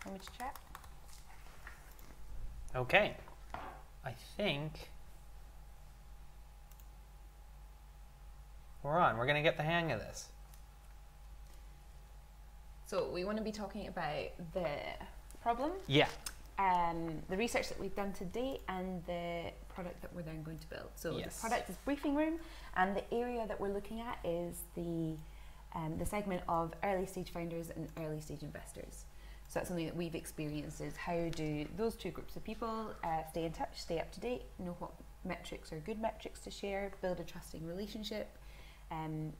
language chat. Okay. I think we're on. We're going to get the hang of this. So we want to be talking about the problem, Yeah. the research that we've done to date, and the product that we're then going to build. So Yes. the product is Briefing Room, and the area that we're looking at is the segment of early stage founders and early stage investors. So that's something that we've experienced, is how do those two groups of people stay in touch, stay up to date, know what metrics are good metrics to share, build a trusting relationship,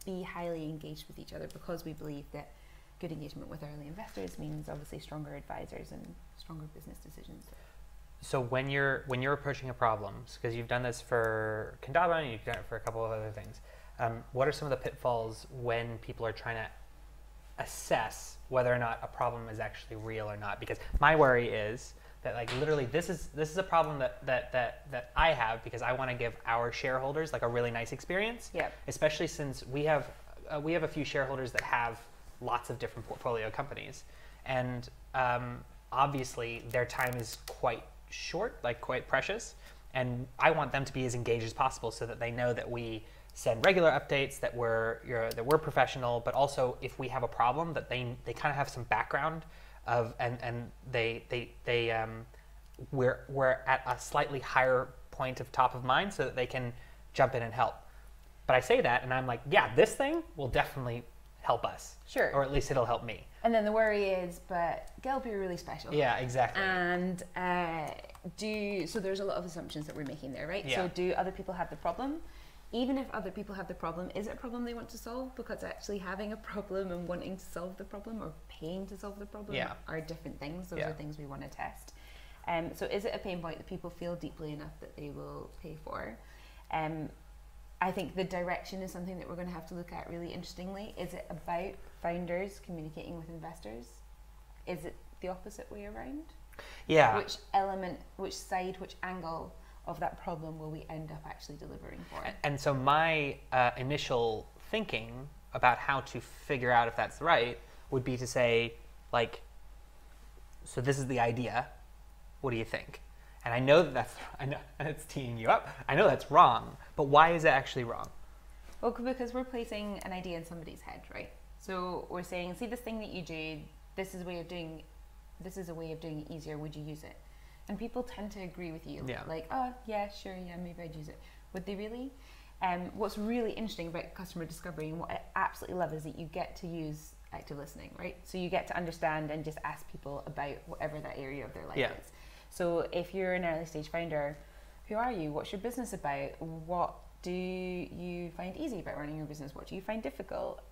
be highly engaged with each other, because we believe that good engagement with early investors means obviously stronger advisors and stronger business decisions. So when you're approaching a problem, because you've done this for Coda and you've done it for a couple of other things, what are some of the pitfalls when people are trying to assess whether or not a problem is actually real or not? Because my worry is that, like, literally this is a problem that I have, because I want to give our shareholders like a really nice experience. Yep. Especially since we have a few shareholders that have lots of different portfolio companies, and obviously their time is quite short, like quite precious, and I want them to be as engaged as possible so that they know that we send regular updates, that we're professional, but also if we have a problem that they kind of have some background of, and we're at a slightly higher point of top of mind so that they can jump in and help. But I say that and I'm like, yeah, this thing will definitely help us. Sure. Or at least it'll help me. And then the worry is, but Gelb, you're really special. Yeah, exactly. And so there's a lot of assumptions that we're making there, right? Yeah. So do other people have the problem? Even if other people have the problem, is it a problem they want to solve? Because actually having a problem and wanting to solve the problem, or paying to solve the problem, are different things. Those are things we want to test. So is it a pain point that people feel deeply enough that they will pay for? I think the direction is something that we're going to have to look at really interestingly. Is it about founders communicating with investors? Is it the opposite way around? Yeah. Which element, which side, which angle of that problem will we end up actually delivering for? And so my initial thinking about how to figure out if that's right would be to say, like, so this is the idea. What do you think? And I know I know it's teeing you up. I know that's wrong, but why is it actually wrong? Well, because we're placing an idea in somebody's head, right? So we're saying, see this thing that you do, this is a way of doing it easier, would you use it? And people tend to agree with you. Yeah. Like, oh yeah, sure, yeah, maybe I'd use it. Would they really? What's really interesting about customer discovery, and what I absolutely love, is that you get to use active listening, right? So you get to understand and just ask people about whatever that area of their life is. So if you're an early stage founder, who are you? What's your business about? What do you find easy about running your business? What do you find difficult?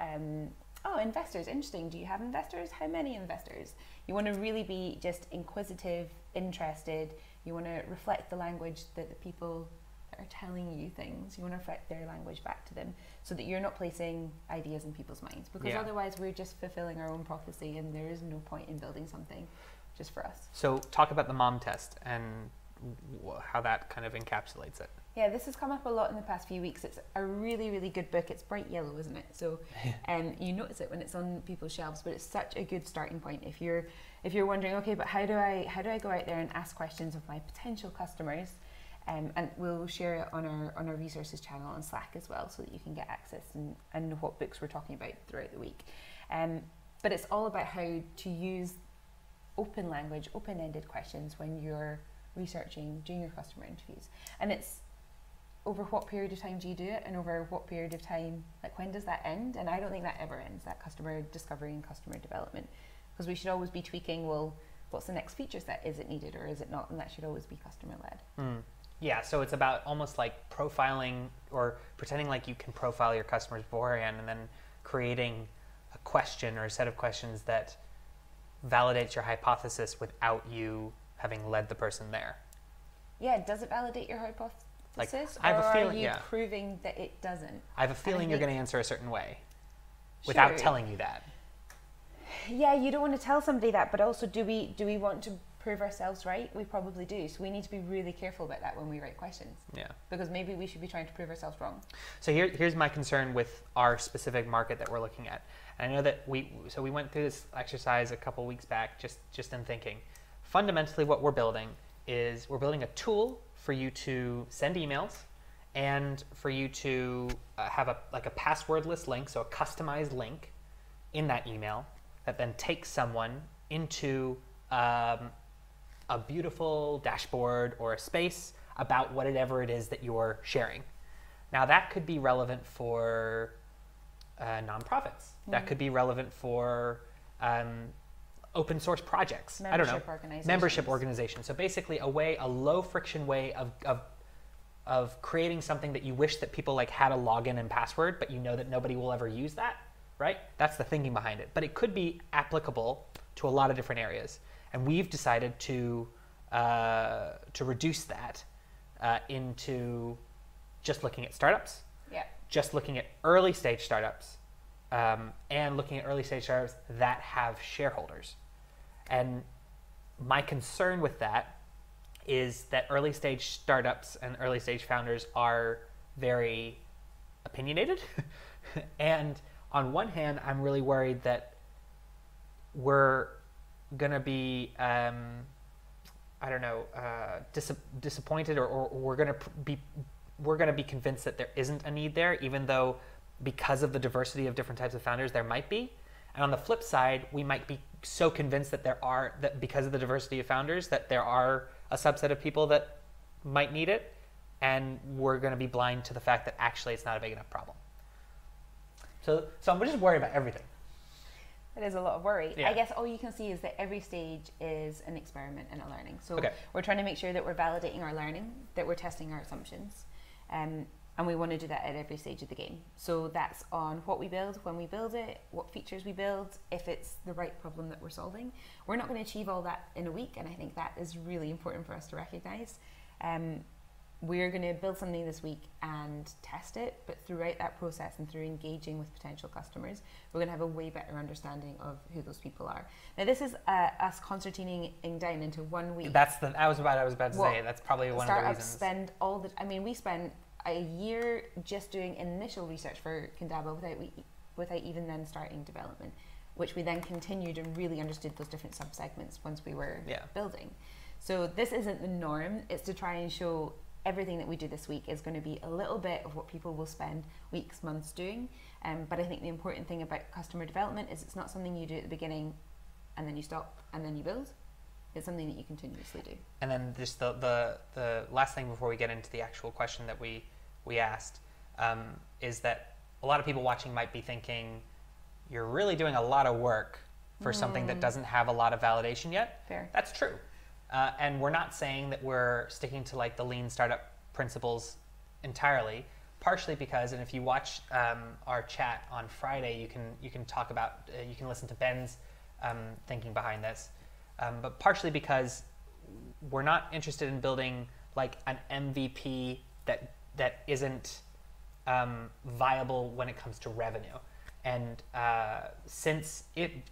Oh, investors, interesting. Do you have investors? How many investors? You want to really be just inquisitive, interested. You want to reflect the language that the people that are telling you things, you want to reflect their language back to them, so that you're not placing ideas in people's minds, because otherwise we're just fulfilling our own prophecy, and there is no point in building something just for us. So talk about the mom test and how that kind of encapsulates it. Yeah, this has come up a lot in the past few weeks. It's a really, really good book. It's bright yellow, isn't it? So you notice it when it's on people's shelves, but it's such a good starting point. If you're wondering, okay, but how do I go out there and ask questions of my potential customers? And we'll share it on our resources channel on Slack as well, so that you can get access and know what books we're talking about throughout the week. But it's all about how to use open language, open-ended questions when you're researching, doing your customer interviews. And it's over what period of time do you do it, and over what period of time, like when does that end? And I don't think that ever ends, that customer discovery and customer development, because we should always be tweaking, well, what's the next feature set? Is it needed or is it not? And that should always be customer-led. Yeah, so it's about almost like profiling, or pretending like you can profile your customers beforehand, and then creating a question or a set of questions that validates your hypothesis without you having led the person there. Yeah, does it validate your hypothesis? Like, I have a feeling, are you proving that it doesn't? I have a feeling you're going to answer a certain way without telling you that. Yeah, you don't want to tell somebody that, but also do we want to prove ourselves right? We probably do. So we need to be really careful about that when we write questions. Yeah. Because maybe we should be trying to prove ourselves wrong. So here's my concern with our specific market that we're looking at. And I know that we went through this exercise a couple weeks back, just in thinking. Fundamentally, what we're building is we're building a tool for you to send emails and for you to have a passwordless link, so a customized link in that email that then takes someone into a beautiful dashboard or a space about whatever it is that you're sharing. Now that could be relevant for nonprofits. That could be relevant for open source projects. I don't know. Membership organizations. So basically a low friction way of creating something that you wish that people like had a login and password, but you know that nobody will ever use that, right? That's the thinking behind it. But it could be applicable to a lot of different areas. And we've decided to reduce that into just looking at startups, just looking at early stage startups, and looking at early stage startups that have shareholders. And my concern with that is that early stage startups and early stage founders are very opinionated. And on one hand, I'm really worried that we're going to be, disappointed, or we're going to be convinced that there isn't a need there, even though because of the diversity of different types of founders, there might be. And on the flip side, we might be so convinced that because of the diversity of founders, that there are a subset of people that might need it, and we're going to be blind to the fact that actually it's not a big enough problem. So I'm just worried about everything. It is a lot of worry. Yeah. I guess all you can see is that every stage is an experiment and a learning. So we're trying to make sure that we're validating our learning, that we're testing our assumptions. And we want to do that at every stage of the game. So that's on what we build, when we build it, what features we build, if it's the right problem that we're solving. We're not going to achieve all that in a week, and I think that is really important for us to recognize. We're going to build something this week and test it, but throughout that process and through engaging with potential customers, we're going to have a way better understanding of who those people are. Now, this is us concertining down into 1 week. I was about to say that's probably one of the reasons. We spend a year just doing initial research for Condabo without even then starting development, which we then continued and really understood those different subsegments once we were building. So this isn't the norm. It's to try and show everything that we do this week is going to be a little bit of what people will spend weeks, months doing. But I think the important thing about customer development is it's not something you do at the beginning and then you stop and then you build. It's something that you continuously do. And then just the last thing before we get into the actual question that we asked is that a lot of people watching might be thinking, you're really doing a lot of work for something that doesn't have a lot of validation yet. Fair. That's true. And we're not saying that we're sticking to like the lean startup principles entirely, partially because, and if you watch our chat on Friday, you can talk about, you can listen to Ben's thinking behind this, but partially because we're not interested in building like an MVP that isn't viable when it comes to revenue. And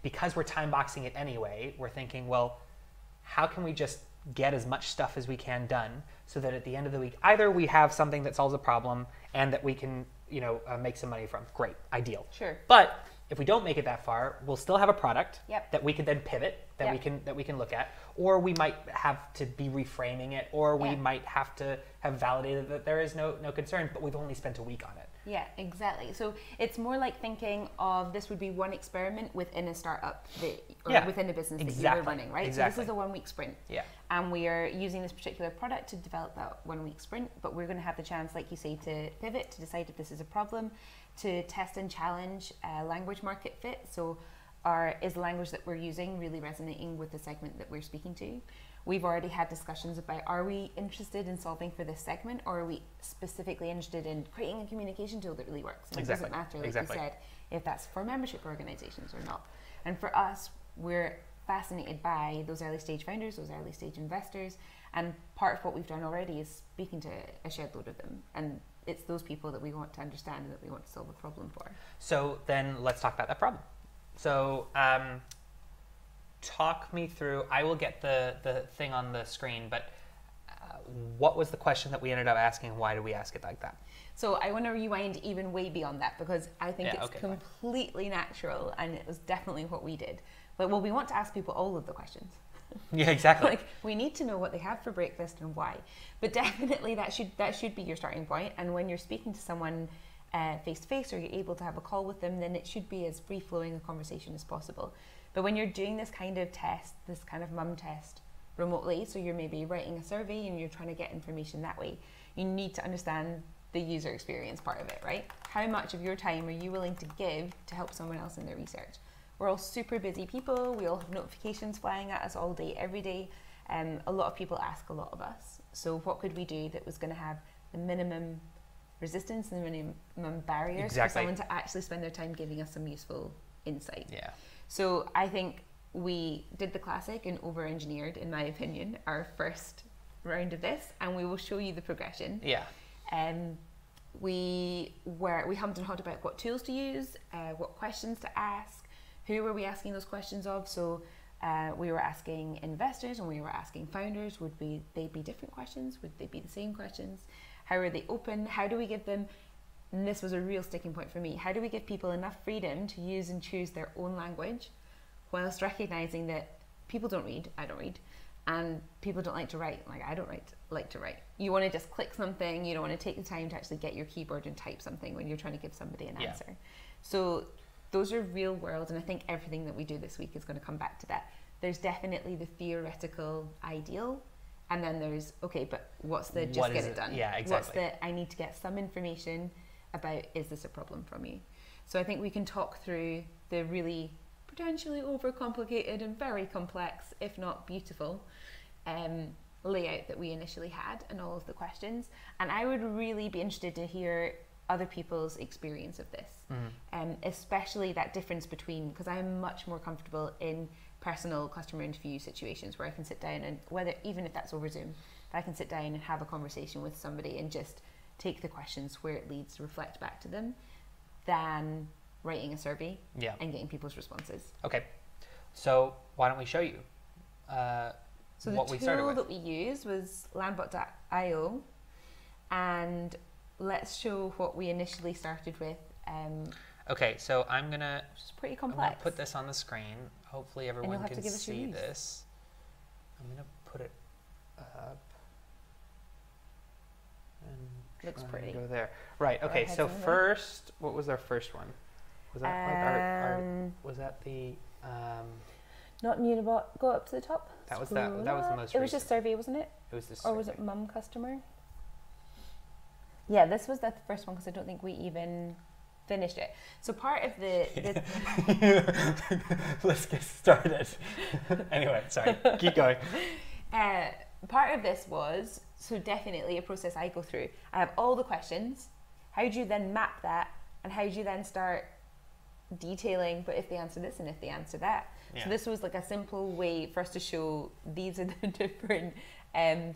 because we're time boxing it anyway, we're thinking, well, how can we just get as much stuff as we can done so that at the end of the week, either we have something that solves a problem and that we can, make some money from. Great, ideal. Sure. But if we don't make it that far, we'll still have a product that we can then pivot, that we can look at, or we might have to be reframing it, or we might have to have validated that there is no concern, but we've only spent a week on it. Yeah, exactly. So it's more like thinking of this would be one experiment within a startup within a business that you were running, right? Exactly. So this is a 1 week sprint. Yeah. And we are using this particular product to develop that 1 week sprint, but we're going to have the chance, like you say, to pivot, to decide if this is a problem, to test and challenge language market fit. So is the language that we're using really resonating with the segment that we're speaking to? We've already had discussions about, are we interested in solving for this segment, or are we specifically interested in creating a communication tool that really works? And it doesn't matter, like you said, if that's for membership organizations or not. And for us, we're fascinated by those early stage founders, those early stage investors, and part of what we've done already is speaking to a shed load of them. And it's those people that we want to understand and that we want to solve a problem for. So then let's talk about that problem. So talk me through, I will get the thing on the screen, but what was the question that we ended up asking? Why did we ask it like that? So I want to rewind even way beyond that, because I think Yeah, it's completely natural, and it was definitely what we did. But well, we want to ask people all of the questions. Yeah, exactly. Like, we need to know what they have for breakfast and why. But definitely that should be your starting point. And when you're speaking to someone face to face, or you're able to have a call with them, then it should be as free flowing a conversation as possible. But when you're doing this kind of test, this kind of mum test remotely, so you're maybe writing a survey and you're trying to get information that way, you need to understand the user experience part of it, right? How much of your time are you willing to give to help someone else in their research? We're all super busy people. We all have notifications flying at us all day, every day. A lot of people ask a lot of us. So what could we do that was going to have the minimum resistance and the minimum barriers for someone to actually spend their time giving us some useful insight? Yeah. So I think we did the classic and over-engineered, in my opinion, our first round of this, and we will show you the progression. Yeah. We hummed and hawed about what tools to use, what questions to ask, who were we asking those questions of. So we were asking investors and we were asking founders. Would they be different questions? Would they be the same questions? How are they open? How do we give them, and this was a real sticking point for me, how do we give people enough freedom to use and choose their own language, whilst recognizing that people don't read, I don't read, and people don't like to write, like I don't like to write. You want to just click something, you don't want to take the time to actually get your keyboard and type something when you're trying to give somebody an answer. So those are real world, and I think everything that we do this week is going to come back to that. There's definitely the theoretical ideal, and then there's, okay, but what's the just get it done? Yeah, exactly. What's the, I need to get some information about, is this a problem from you? So I think we can talk through the really potentially overcomplicated and very complex, if not beautiful, layout that we initially had and all of the questions. And I would really be interested to hear other people's experience of this, especially that difference between, because I'm much more comfortable in personal customer interview situations where I can sit down and, whether even if that's over Zoom, if I can sit down and have a conversation with somebody and just take the questions where it leads, reflect back to them, than writing a survey and getting people's responses. Okay, so why don't we show you so what we started with? The tool that we used was Landbot.io, and let's show what we initially started with. Okay, so I'm gonna. Which is pretty complex. Put this on the screen. Hopefully everyone can see this. I'm gonna put it up. And looks pretty. Go there. Right. Okay. So first, what was our first one? Was that was that the? Not Unibot. Go up to the top. That was that. That was the most. It was just survey, wasn't it? It was the. Or was it mum customer? Yeah, this was the first one because I don't think we even finished it. So part of the let's get started. Anyway, sorry. Keep going. Part of this was, so definitely a process I go through. I have all the questions. How do you then map that, and how do you then start detailing, but if they answer this and if they answer that? So this was like a simple way for us to show these are the different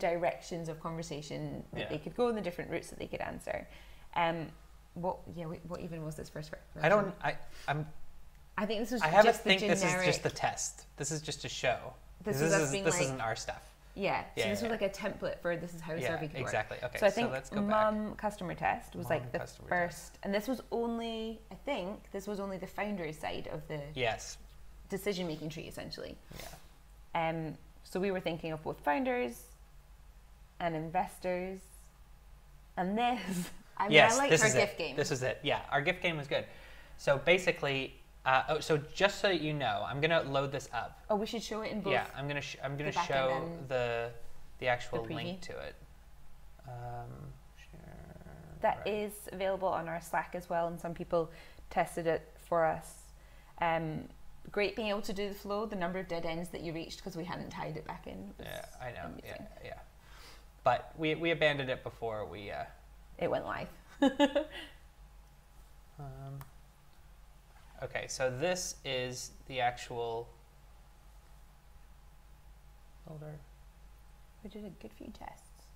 directions of conversation that they could go, and the different routes that they could answer. What even was this first version? I think this was just the generic. This is just the test. This is just a show. This isn't our stuff. Yeah. So this was like a template for this is how a survey could work. Exactly. Okay. So I think let's go mum customer test was like the first, test. and this was only, I think this was only the founder's side of the decision making tree essentially. Yeah. So we were thinking of both founders and investors, and this. I liked our gift game. This is it. Yeah, our gift game was good. So basically, so just so that you know, I'm gonna load this up. Oh, we should show it in both. Yeah, I'm gonna show the actual link to it. That is available on our Slack as well, and some people tested it for us. Great being able to do the flow. The number of dead ends that you reached because we hadn't tied it back in. Yeah, I know. Yeah. But we abandoned it before we. It went live. Okay, so this is the actual folder. We did a good few tests.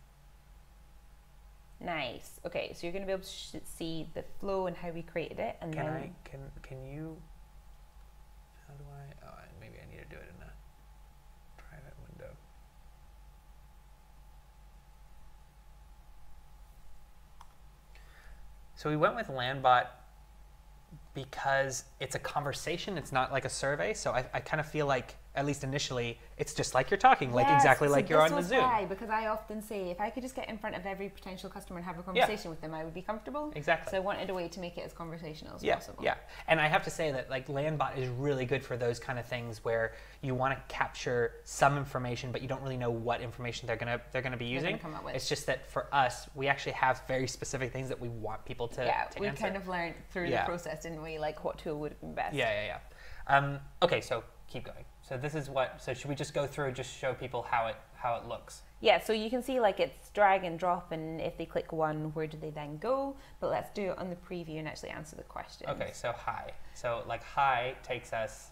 Nice. Okay, so you're going to be able to see the flow and how we created it, and can you? How do I? Oh, maybe I need to do it in a. So we went with Landbot because it's a conversation. It's not like a survey. So I kind of feel like, at least initially, it's just like you're talking, like exactly like you're on the Zoom. Why, because I often say, if I could just get in front of every potential customer and have a conversation with them, I would be comfortable. Exactly. So I wanted a way to make it as conversational as possible. Yeah, and I have to say that like Landbot is really good for those kind of things where you want to capture some information, but you don't really know what information they're gonna be using. Come up with. It's just that for us, we actually have very specific things that we want people to we answer. kind of learned through the process, didn't we? Like what tool would have been best. Yeah. Okay, so keep going. So this is what. So should we just go through, just show people how it looks? Yeah. So you can see like it's drag and drop, and if they click one, where do they then go? But let's do it on the preview and actually answer the question. Okay. So hi. So like hi takes us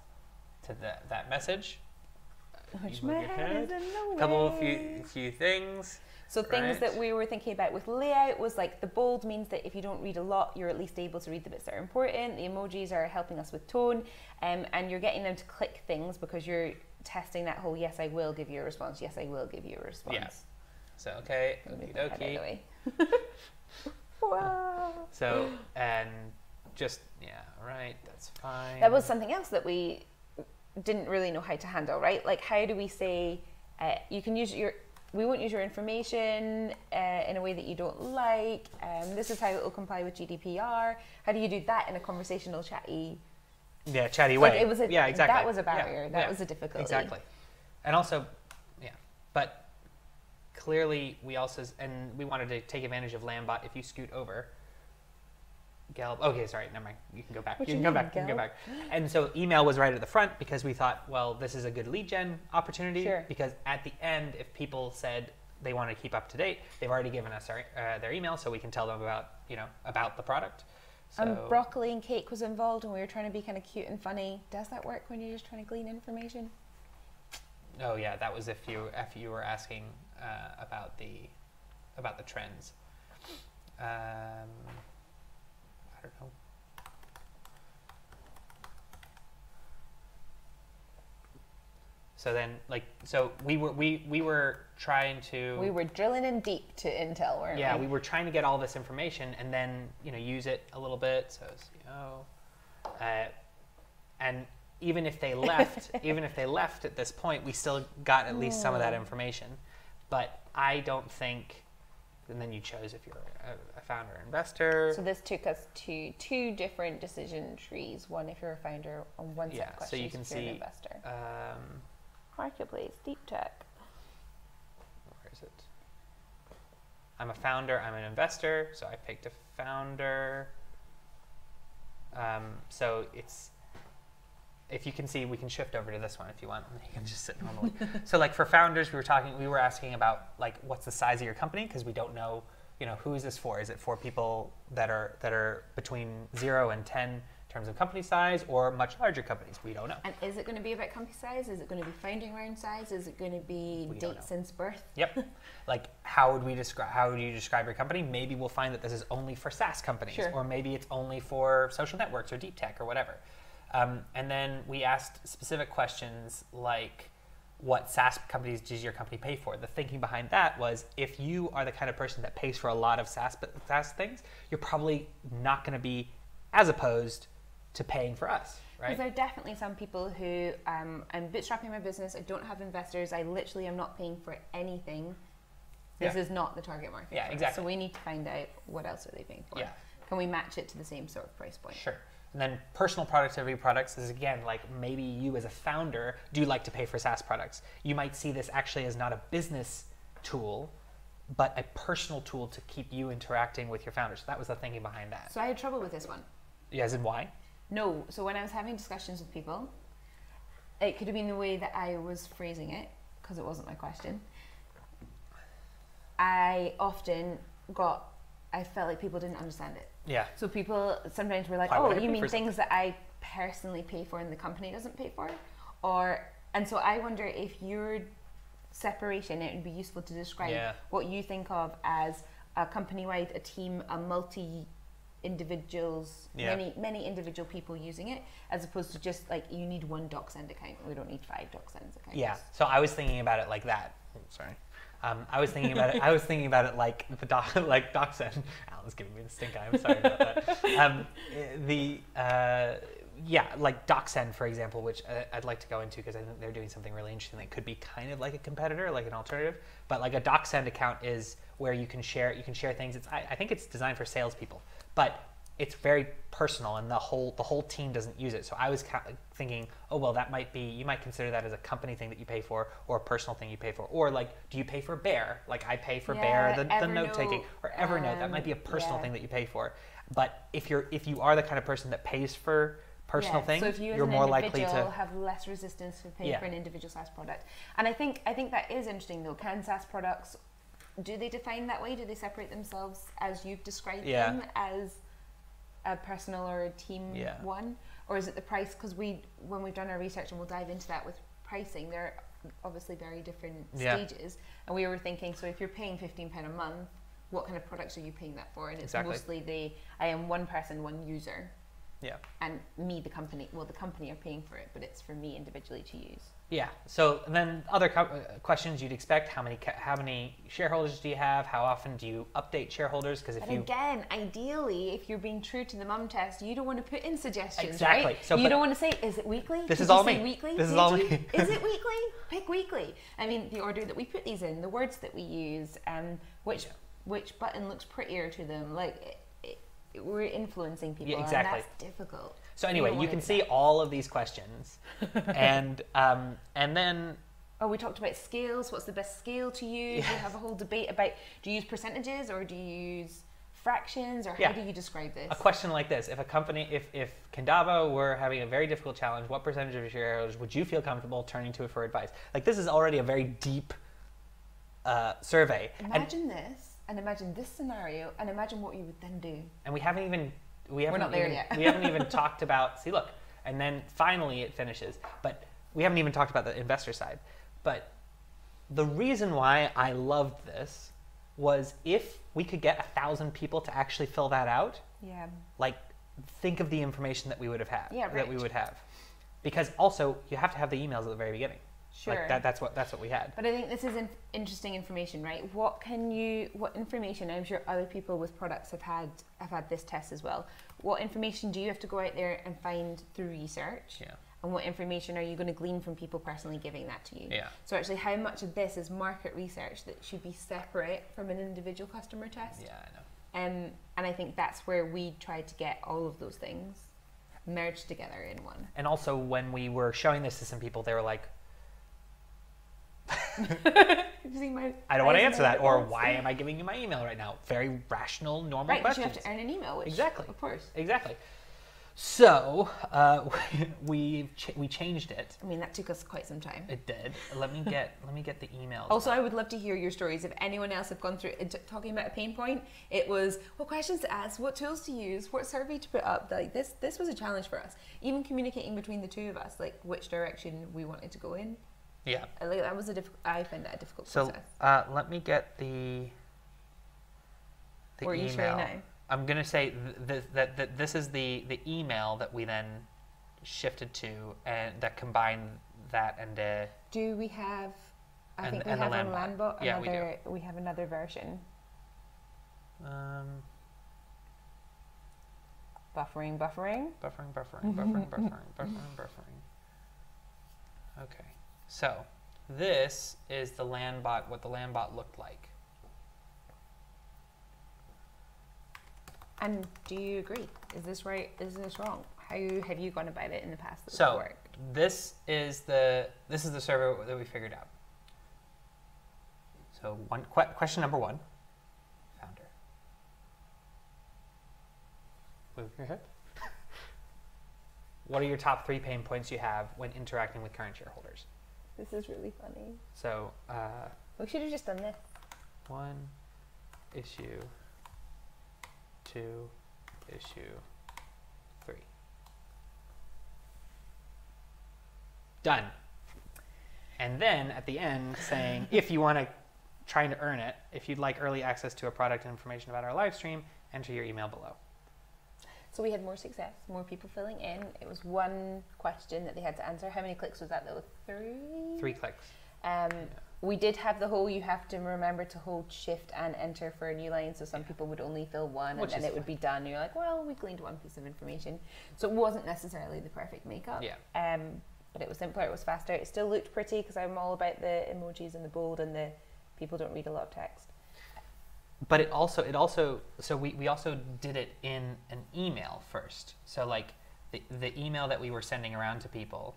to that message. Which my head is in the way. Couple few things. So things that we were thinking about with layout was like the bold means that if you don't read a lot, you're at least able to read the bits that are important. The emojis are helping us with tone, and you're getting them to click things because you're testing that whole yes, I will give you a response. Yes, I will give you a response. Yeah. So okay, okie Wow. So and just right, that's fine. That was something else that we didn't really know how to handle, right? Like how do we say you can use we won't use your information in a way that you don't like. This is how it will comply with GDPR. How do you do that in a conversational, chatty? Yeah, chatty way. It was exactly. That was a barrier. That was a difficulty. Exactly. And also, but clearly we also, and we wanted to take advantage of Landbot. If you scoot over, Gelb. Okay, sorry, never mind. You can go back. You can go back. And so email was right at the front because we thought, well, this is a good lead gen opportunity. Sure. Because at the end, if people said they want to keep up to date, they've already given us their email, so we can tell them about the product. So, broccoli and cake was involved, and we were trying to be kind of cute and funny. Does that work when you're just trying to glean information? Oh yeah, that was if you were asking about the trends. I don't know. So then, we were trying to. We were drilling in deep to Intel, weren't we? Yeah, we were trying to get all this information and then use it a little bit. So and even if they left, at this point, we still got at least some of that information. But I don't think. And then you chose if you're a founder or investor. So this took us to two different decision trees. One if you're a founder, on one set of questions so you can if you're see an investor. Marketplace, deep tech. Where is it? I'm a founder, I'm an investor, so I picked a founder. So it's, if you can see, we can shift over to this one if you want. You can just sit normally. So like for founders, we were asking about like what's the size of your company, because we don't know, who is this for? Is it for people that are between 0 and 10 in terms of company size, or much larger companies? We don't know. And is it going to be about company size? Is it going to be founding round size? Is it going to be date since birth? Yep. Like how would you describe your company? Maybe we'll find that this is only for SaaS companies, or maybe it's only for social networks or deep tech or whatever. And then we asked specific questions like, what SaaS companies does your company pay for? The thinking behind that was, if you are the kind of person that pays for a lot of SaaS things, you're probably not going to be as opposed to paying for us, right? Because there are definitely some people who, I'm bootstrapping my business, I don't have investors, I literally am not paying for anything. This is not the target market. Yeah, exactly. So we need to find out what else are they paying for. Yeah. Can we match it to the same sort of price point? Sure. And then personal productivity products is, again, like maybe you as a founder do like to pay for SaaS products. You might see this actually as not a business tool, but a personal tool to keep you interacting with your founders. So that was the thinking behind that. So I had trouble with this one. Yeah, as in why? No. So when I was having discussions with people, it could have been the way that I was phrasing it, because it wasn't my question. I felt like people didn't understand it. Yeah. So people sometimes were like, oh, you mean things that I personally pay for and the company doesn't pay for? And so I wonder if your separation, it would be useful to describe what you think of as a company-wide, a team, a multi-individuals, many individual people using it, as opposed to just like, you need one DocSend account. We don't need 5 DocSend accounts. Yeah. So I was thinking about it like that. Sorry. I was thinking about it. I was thinking about it like the like DocSend. Alan's giving me the stink eye. I'm sorry about that. Yeah, like DocSend, for example, which I'd like to go into because I think they're doing something really interesting that could be kind of like a competitor, like an alternative. But like a DocSend account is where you can share things. I think it's designed for salespeople, but it's very personal, and the whole team doesn't use it. So I was thinking, oh well, you might consider that as a company thing that you pay for, or a personal thing you pay for, or like, do you pay for Bear? Like I pay for Bear, the note taking, or Evernote. That might be a personal thing that you pay for. But if you are the kind of person that pays for personal things, so if you you're more likely to have less resistance to pay for an individual SaaS product. And I think that is interesting though. Can SaaS products, do they define that way? Do they separate themselves as you've described them, as a personal or a team one? Or is it the price? Because when we've done our research, and we'll dive into that with pricing, they're obviously very different stages. And we were thinking, so if you're paying £15 a month, what kind of products are you paying that for? And it's mostly I am one person, one user. Yeah. And me, the company are paying for it, but it's for me individually to use. Yeah. So then other questions you'd expect: how many shareholders do you have? How often do you update shareholders? Because again, ideally, if you're being true to the mum test, you don't want to put in suggestions. Exactly. Right? So you don't want to say, "Is it weekly?" This is all me. Weekly? This is all me. Is it weekly? Pick weekly. I mean, the order that we put these in, the words that we use, which button looks prettier to them, like. We're influencing people, and that's difficult. So anyway, you can see all of these questions, and then we talked about scales. What's the best scale to use? We have a whole debate about, do you use percentages or do you use fractions, or how do you describe this? A question like this: if a company, if Kendavo were having a very difficult challenge, what percentage of your shareholders would you feel comfortable turning to for advice? Like, this is already a very deep survey. Imagine this. And imagine this scenario, and imagine what you would then do. And we're not there yet. We haven't even talked about. See, look, and then finally it finishes. But we haven't even talked about the investor side. But the reason why I loved this was if we could get 1,000 people to actually fill that out. Yeah. Like, think of the information that we would have had. Yeah, right. That we would have, because also you have to have the emails at the very beginning. Sure. Like that's what we had. But I think this is interesting information, right? What information? I'm sure other people with products have had this test as well. What information do you have to go out there and find through research? Yeah. And what information are you going to glean from people personally giving that to you? Yeah. So actually, how much of this is market research that should be separate from an individual customer test? Yeah, I know. And I think that's where we tried to get all of those things merged together in one. And also, when we were showing this to some people, they were like, I don't want to answer that, or why am I giving you my email right now? Very rational, normal questions. Right, you have to earn an email, which, exactly, of course. Exactly. So we changed it. I mean, that took us quite some time. It did. Let me get the emails. Also, I would love to hear your stories. If anyone else have gone through talking about a pain point, it was what questions to ask, what tools to use, what survey to put up. Like this was a challenge for us. Even communicating between the two of us, like which direction we wanted to go in. Yeah, like, that was I found that a difficult process. So let me get the or email. Are you sure now? I'm gonna say that this is the email that we then shifted to, and that combined that and do we have? I think we have on Landbot. Yeah, we have another version. Buffering. Okay. So this is the Landbot, what the Landbot looked like. And do you agree? Is this right? Is this wrong? How have you gone about it in the past? So this is the server that we figured out. So question number 1, founder. Move your head. What are your top 3 pain points you have when interacting with current shareholders? This is really funny. So we should have just done this. 1 issue, 2 issue, 3. Done. And then at the end saying, if you want to trying to earn it, if you'd like early access to a product and information about our live stream, enter your email below. So we had more success, more people filling in. It was 1 question that they had to answer. How many clicks was that though? 3? 3 clicks. We did have the whole, you have to remember to hold shift and enter for a new line, so some people would only fill one and then it would be done. And you're like, well, we gleaned one piece of information. So it wasn't necessarily the perfect makeup. Yeah. But it was simpler, it was faster. It still looked pretty because I'm all about the emojis and the bold and the people don't read a lot of text. But we also did it in an email first. So like the email that we were sending around to people.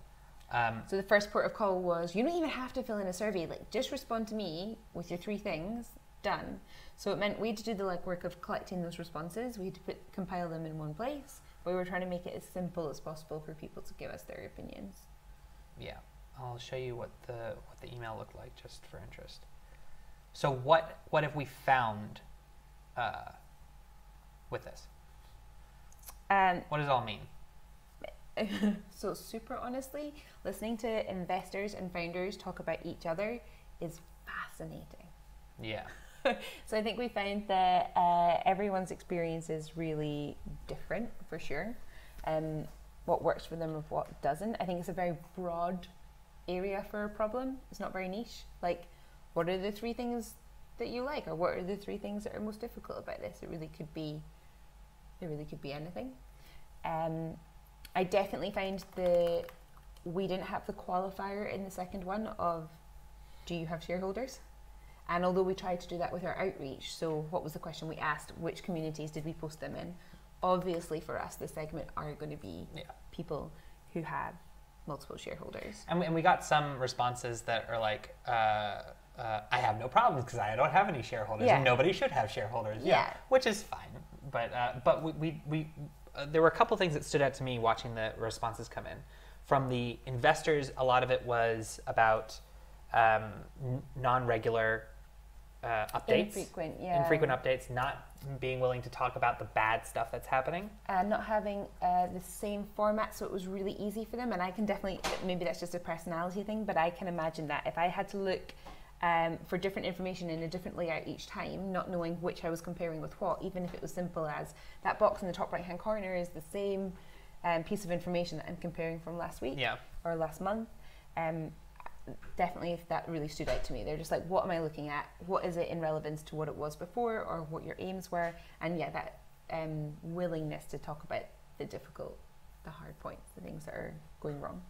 So the first port of call was, you don't even have to fill in a survey, like just respond to me with your 3 things, done. So it meant we had to do the legwork of collecting those responses. We had to compile them in one place. But we were trying to make it as simple as possible for people to give us their opinions. Yeah, I'll show you what the email looked like just for interest. So what have we found with this? What does it all mean? So super honestly, listening to investors and founders talk about each other is fascinating. Yeah. So I think we found that everyone's experience is really different for sure. What works for them and what doesn't. I think it's a very broad area for a problem. It's not very niche. Like, what are the 3 things that you like, or what are the 3 things that are most difficult about this? It really could be anything. I definitely find we didn't have the qualifier in the second one of, do you have shareholders? And although we tried to do that with our outreach, so what was the question we asked? Which communities did we post them in? Obviously for us, the segment are going to be people who have multiple shareholders. And we got some responses that are like, I have no problems because I don't have any shareholders, and nobody should have shareholders. Yeah, which is fine. But we there were a couple things that stood out to me watching the responses come in. From the investors, a lot of it was about non-regular updates. Infrequent updates, not being willing to talk about the bad stuff that's happening. Not having the same format, so it was really easy for them. And I can definitely, maybe that's just a personality thing, but I can imagine that if I had to look for different information in a different layout each time, not knowing which I was comparing with what, even if it was simple as that box in the top right hand corner is the same piece of information that I'm comparing from last week or last month. Definitely, if that really stood out to me, they're just like, what am I looking at? What is it in relevance to what it was before, or what your aims were? And that willingness to talk about the difficult, the hard points, the things that are going wrong.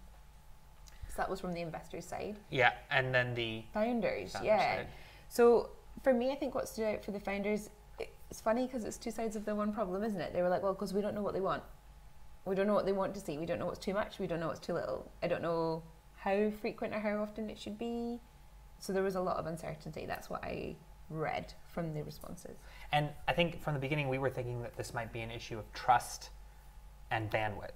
So that was from the investors' side. Yeah, and then the founders side. So for me, I think what stood out for the founders, it's funny because it's 2 sides of the one problem, isn't it? They were like, well, because we don't know what they want. We don't know what they want to see. We don't know what's too much. We don't know what's too little. I don't know how frequent or how often it should be. So there was a lot of uncertainty. That's what I read from the responses. And I think from the beginning we were thinking that this might be an issue of trust and bandwidth.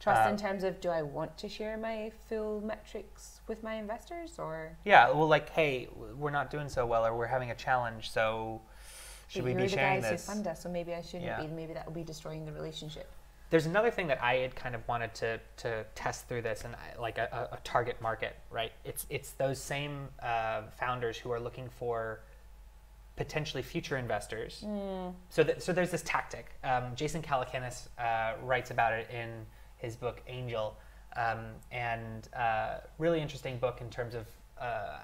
Trust in terms of, do I want to share my full metrics with my investors, or? Yeah, well, like, hey, we're not doing so well, or we're having a challenge, so should we be sharing this? You're the guys who fund us, so maybe I shouldn't be. Maybe that will be destroying the relationship. There's another thing that I had kind of wanted to test through this, and like a target market, right? It's those same founders who are looking for potentially future investors. So there's this tactic. Jason Calacanis writes about it in his book Angel, and really interesting book in terms of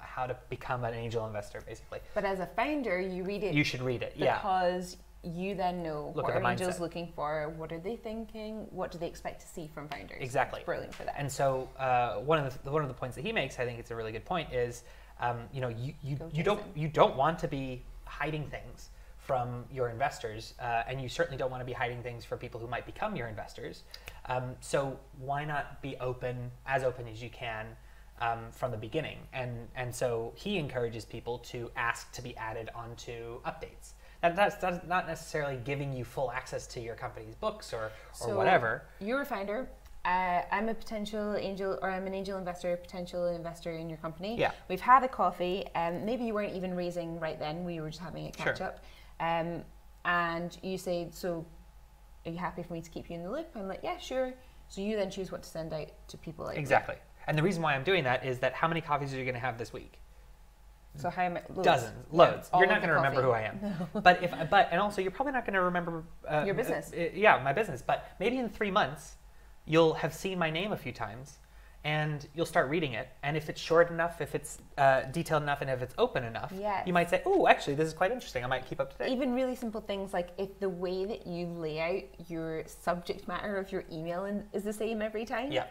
how to become an angel investor, basically. But as a founder, you read it. You should read it, because you then know what are angels looking for, what are they thinking, what do they expect to see from founders. Exactly. It's brilliant for that. And so one of the points that he makes, I think it's a really good point, is you don't want to be hiding things from your investors, and you certainly don't want to be hiding things for people who might become your investors. So why not be as open as you can from the beginning? And so he encourages people to ask to be added onto updates. That's not necessarily giving you full access to your company's books or whatever. You're a founder. I'm a potential angel, or I'm an angel investor, potential investor in your company. Yeah. We've had a coffee, and maybe you weren't even raising right then. We were just having a catch up. And you say, so are you happy for me to keep you in the loop? I'm like, yeah, sure. So you then choose what to send out to people like Exactly. And the reason why I'm doing that is that how many coffees are you going to have this week? So how many? Dozens, loads. You're not going to remember who I am. No. And also you're probably not going to remember your business. My business. But maybe in 3 months, you'll have seen my name a few times, and you'll start reading it. And if it's short enough, if it's detailed enough, and if it's open enough, Yes. you might say, oh, actually, this is quite interesting. I might keep up to date. Even really simple things like if the way that you lay out your subject matter of your email is the same every time, Yeah.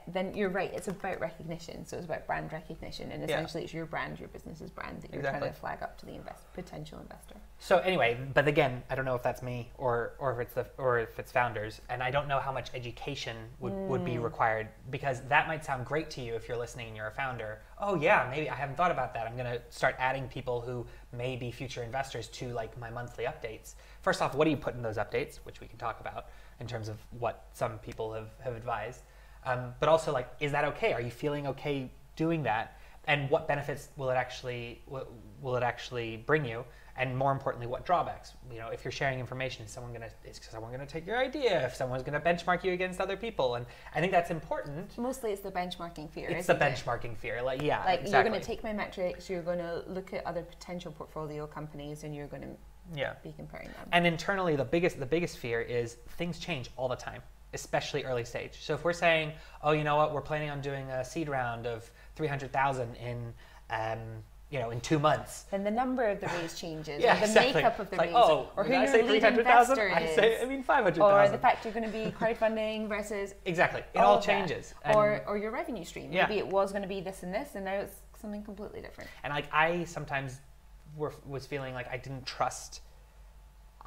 then you're right. It's about recognition. So it's about brand recognition, and essentially it's your brand, your business's brand that you're trying to flag up to the potential investor. So anyway, but again, I don't know if that's me or if it's founders, and I don't know how much education would be required, because that might sound great to you if you're listening and you're a founder. Oh yeah, maybe I haven't thought about that. I'm going to start adding people who may be future investors to like my monthly updates. First off, what do you put in those updates, which we can talk about in terms of what some people have advised. But also, like, is that okay? Are you feeling okay doing that? And what benefits will it actually bring you? And more importantly, what drawbacks? You know, if you're sharing information, is someone gonna take your idea? If someone's gonna benchmark you against other people? And I think that's important. Mostly, it's the benchmarking fear. It's the benchmarking fear. Like, yeah, like exactly. You're gonna take my metrics. You're gonna look at other potential portfolio companies, and you're gonna be comparing them. And internally, the biggest fear is things change all the time, especially early stage. So if we're saying, oh, you know what, we're planning on doing a seed round of 300,000 in 2 months. Then the number of the raise changes, Yeah, or the exactly. makeup of the It's raise, like, oh, or who did I your say lead 300,000? investor is. I mean 500,000. Or the fact you're going to be crowdfunding versus Exactly. It all changes. Or your revenue stream. Yeah. Maybe it was going to be this and this, and now it's something completely different. And like I sometimes was feeling like I didn't trust.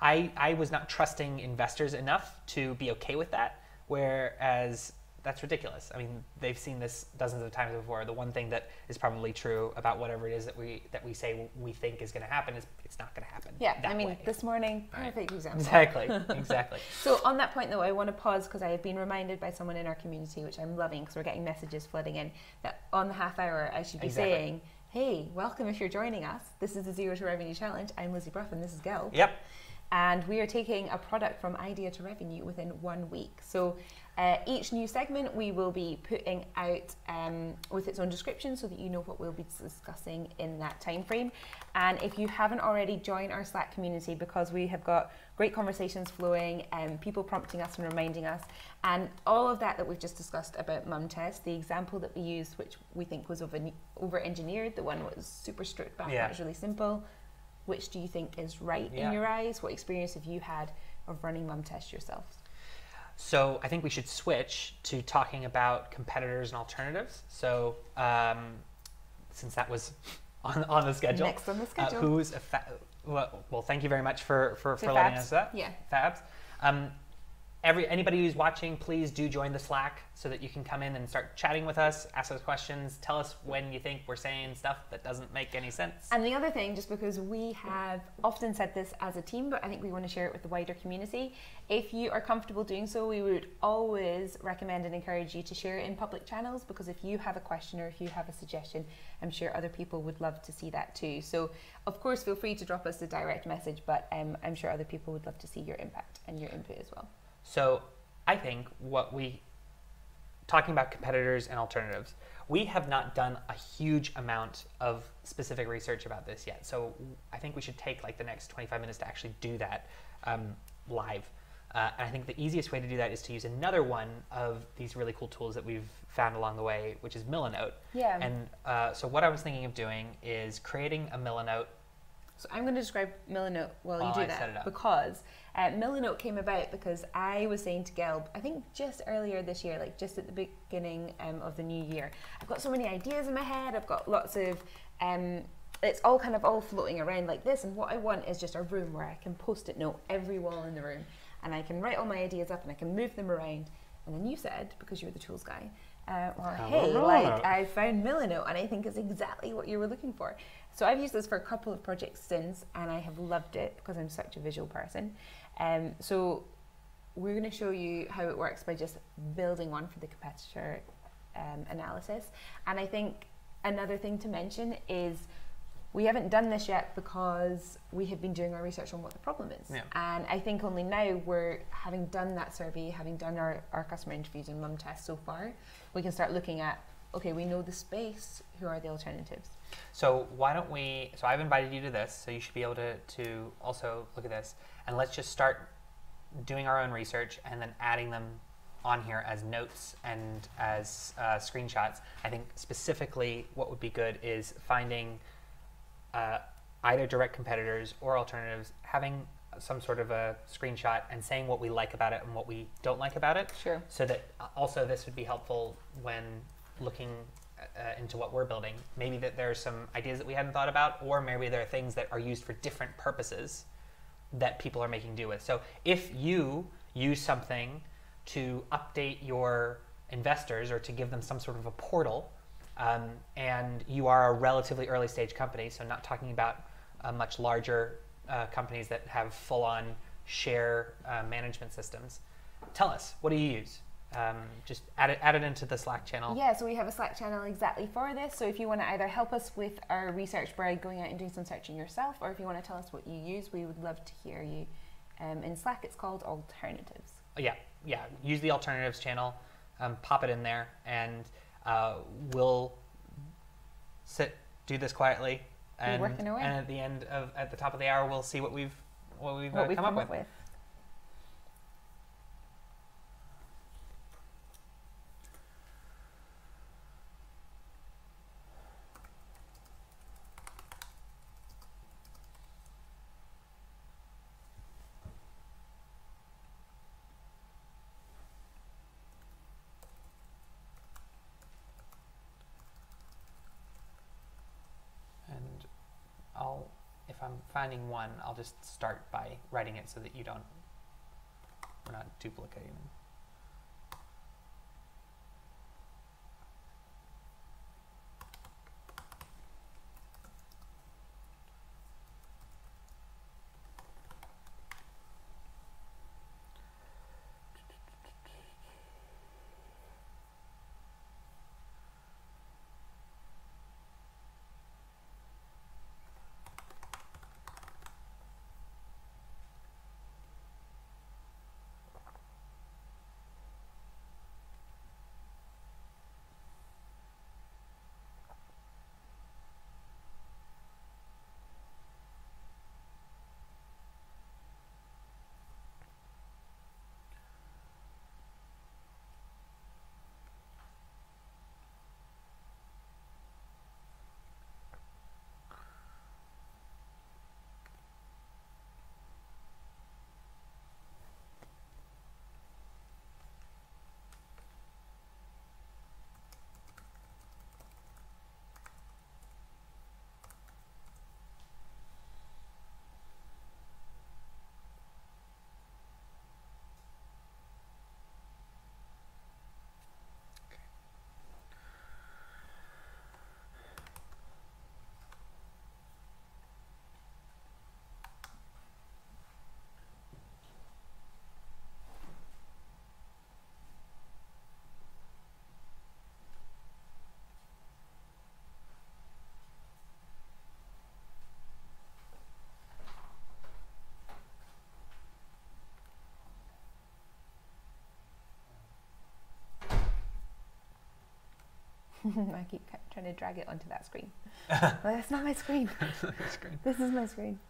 I was not trusting investors enough to be okay with that. Whereas that's ridiculous. I mean, they've seen this dozens of times before. The one thing that is probably true about whatever it is that we say we think is going to happen is it's not going to happen. Yeah, that way. this morning, perfect example. Exactly. So on that point, though, I want to pause because I have been reminded by someone in our community, which I'm loving because we're getting messages flooding in, that on the half hour I should be saying, hey, welcome if you're joining us. This is the Zero to Revenue Challenge. I'm Lizzie Brough and this is Gelb. Yep. And we are taking a product from idea to revenue within 1 week. So each new segment we will be putting out with its own description so that you know what we'll be discussing in that time frame. And if you haven't already, joined our Slack community, because we have got great conversations flowing and people prompting us and reminding us, and all of that we've just discussed about mum test, the example that we used, which we think was over-engineered, the one was super stripped back, that was really simple. Which do you think is right in your eyes? What experience have you had of running mum tests yourself? So I think we should switch to talking about competitors and alternatives. So since that was on the schedule. Next on the schedule. Well, thank you very much for letting us that. Yeah. Fabs. Anybody who's watching, please do join the Slack so that you can come in and start chatting with us, ask us questions, tell us when you think we're saying stuff that doesn't make any sense. And the other thing, just because we have often said this as a team, but I think we want to share it with the wider community, if you are comfortable doing so, we would always recommend and encourage you to share it in public channels, because if you have a question or if you have a suggestion, I'm sure other people would love to see that too. So of course, feel free to drop us a direct message, but I'm sure other people would love to see your impact and your input as well. So I think talking about competitors and alternatives, we have not done a huge amount of specific research about this yet. So I think we should take like the next 25 minutes to actually do that live. And I think the easiest way to do that is to use another one of these really cool tools that we've found along the way, which is Missinglettr. Yeah. And so what I was thinking of doing is creating a Missinglettr. So I'm going to describe Missinglettr while you do that, because Missinglettr came about because I was saying to Gelb, I think just earlier this year, like just at the beginning of the new year, I've got so many ideas in my head, I've got lots of, it's all kind of all floating around like this, and what I want is just a room where I can post-it note every wall in the room, and I can write all my ideas up and I can move them around. And then you said, because you're the tools guy, I found Missinglettr and I think it's exactly what you were looking for. So I've used this for a couple of projects since, and I have loved it because I'm such a visual person. So we're going to show you how it works by just building one for the competitor analysis. And I think another thing to mention is we haven't done this yet because we have been doing our research on what the problem is. Yeah. And I think only now we're having done that survey, having done our customer interviews and mum tests so far, we can start looking at, okay, we know the space, who are the alternatives? So why don't we, so I've invited you to this, so you should be able to also look at this, and let's just start doing our own research and then adding them on here as notes and as screenshots. I think specifically what would be good is finding either direct competitors or alternatives, having some sort of a screenshot and saying what we like about it and what we don't like about it. Sure. So that also this would be helpful when looking into what we're building. Maybe that there are some ideas that we hadn't thought about, or maybe there are things that are used for different purposes that people are making do with. So if you use something to update your investors or to give them some sort of a portal, and you are a relatively early stage company, so not talking about much larger companies that have full-on share management systems, tell us, what do you use? Just add it into the Slack channel. Yeah, so we have a Slack channel exactly for this. So if you want to either help us with our research by going out and doing some searching yourself, or if you want to tell us what you use, we would love to hear you. In Slack, it's called Alternatives. Yeah. Use the Alternatives channel, pop it in there, and we'll do this quietly. And, working away. And at the top of the hour, we'll see what we've come up with. If I'm finding one, I'll just start by writing it so that we're not duplicating them. I keep trying to drag it onto that screen. Well, that's not my screen. This is my screen.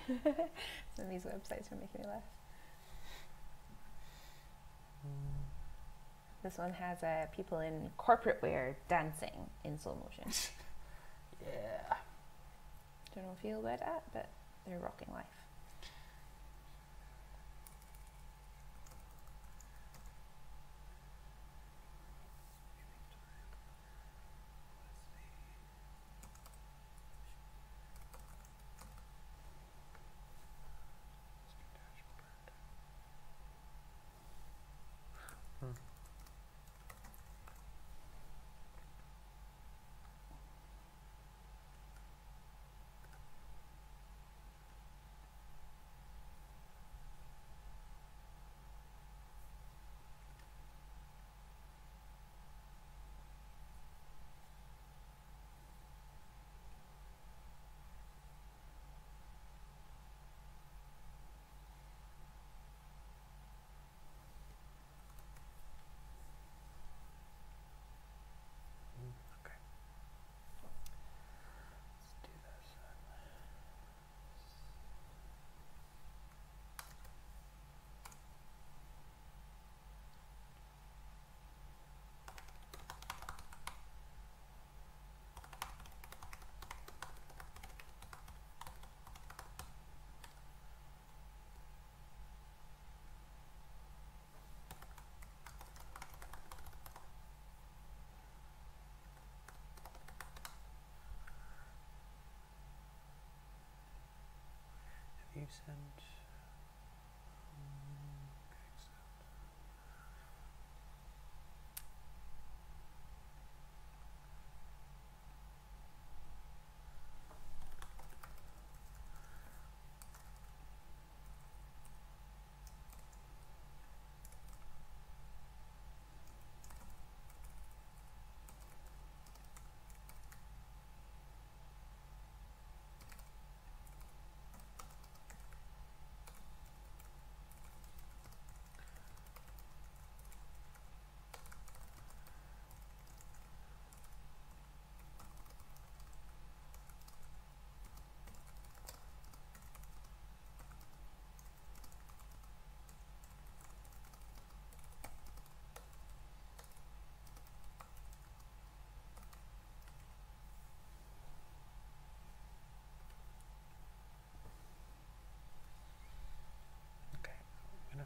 Some of these websites are making me laugh. This one has people in corporate wear dancing in slow motion. Yeah. Don't know how I feel about that, but they're rocking life. You sent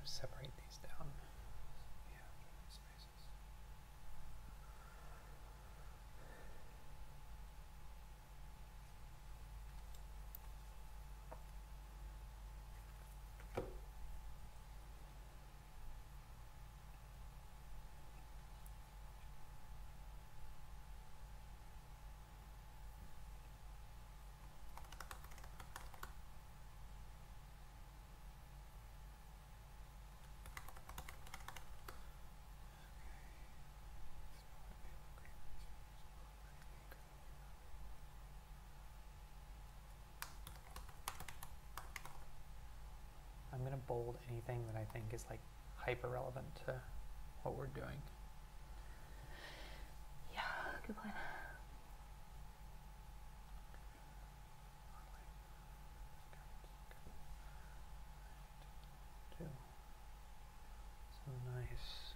separate these down. Yeah, spaces. I'm going to bold anything that I think is like hyper relevant to what we're doing. Yeah, good plan. So nice.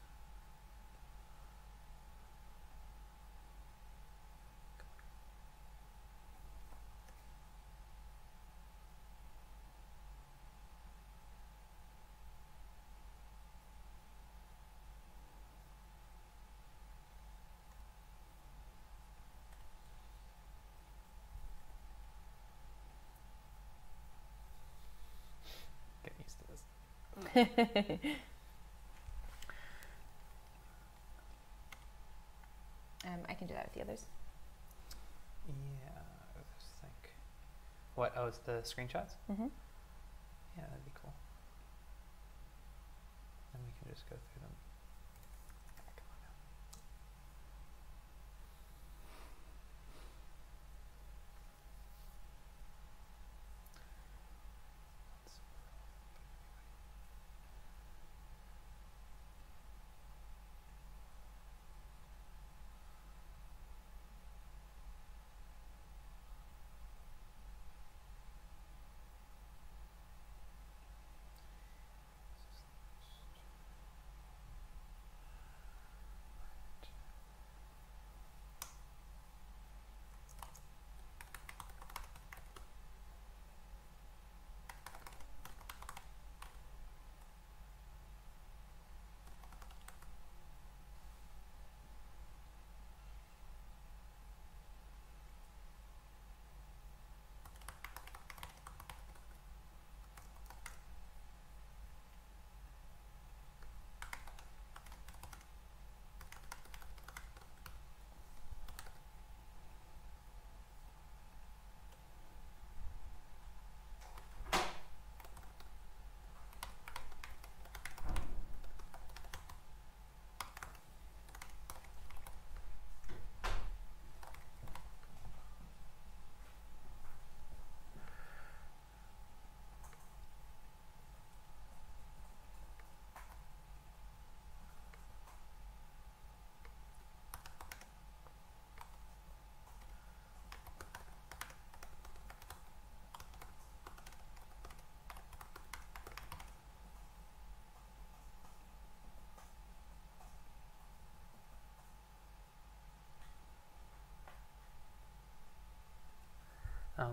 Get used to this. I can do that with the others. Yeah, I just think. What? Oh, it's the screenshots? Mm-hmm. Yeah, that'd be cool. And we can just go through them. Come on now.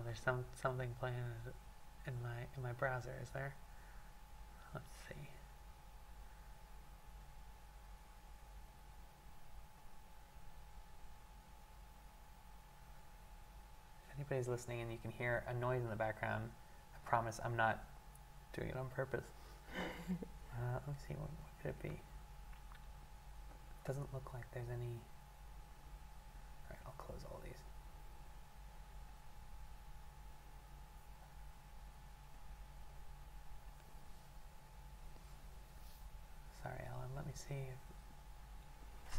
there's something playing in my browser. Is there? Let's see. If anybody's listening and you can hear a noise in the background, I promise I'm not doing it on purpose. Let me see, what could it be? Doesn't look like there's any. Alright, I'll close all these. Sorry, Alan, let me see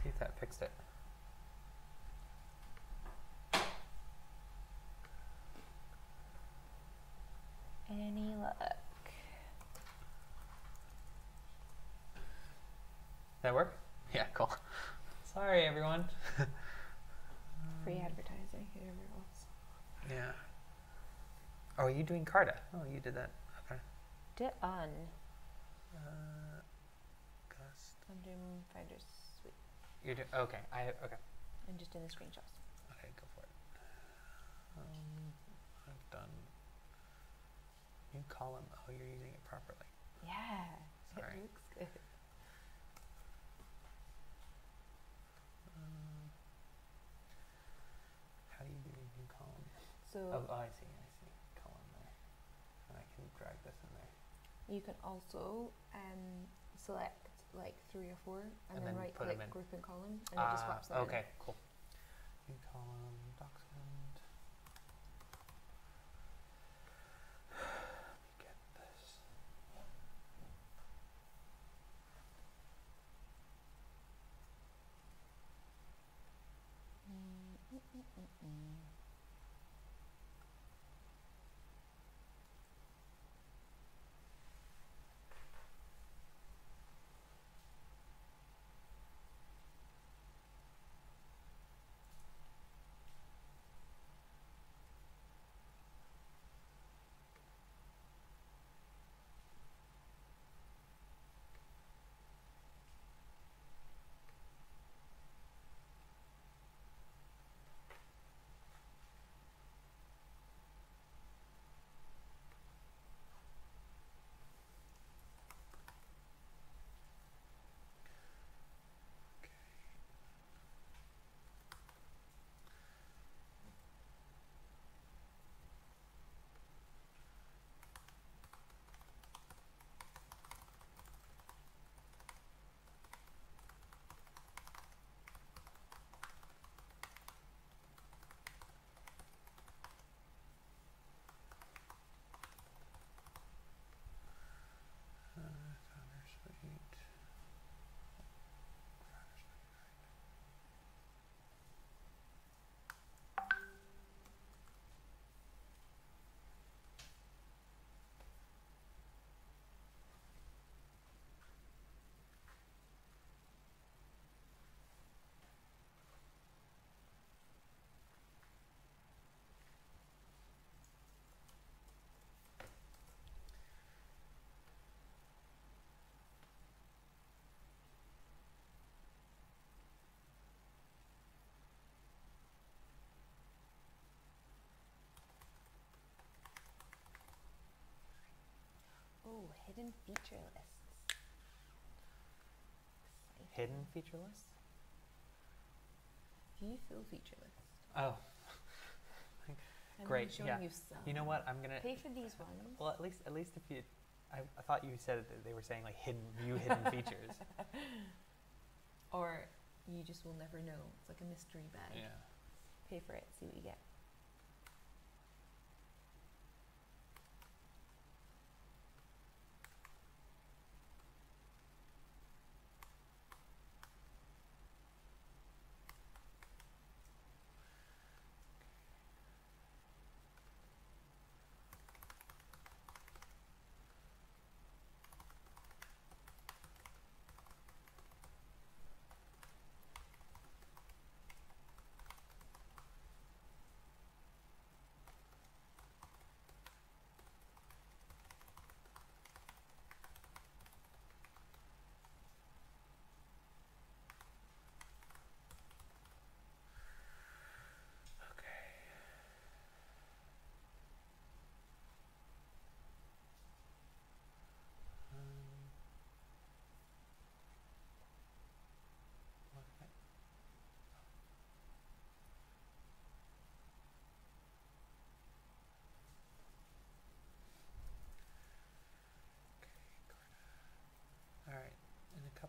if that fixed it. Any luck? That work? Yeah, cool. Sorry, everyone. Free advertising, whoever else. Yeah. Oh, are you doing Coda? Oh, you did that. Okay. Done. Gust. I'm doing Finder Suite. You're doing. Okay. Okay. I'm just doing the screenshots. Okay, go for it. I've done. New column. Oh, you're using it properly. Yeah. Sorry. It looks good. How do you do new column? So Oh, I see. Column there. And I can drag this in there. you can also select like 3 or 4 and then right put click 'em in. group and column and it just swaps them Okay, cool. New column, document. Let me get this. Oh, hidden feature lists. Hidden feature lists? View full feature list. Oh. Great. Showing Yeah. you some. You know what? I'm gonna Pay for these ones. Well, at least if you, I thought you said that they were saying like view hidden features. Or you just will never know. It's like a mystery bag. Yeah. Pay for it, see what you get.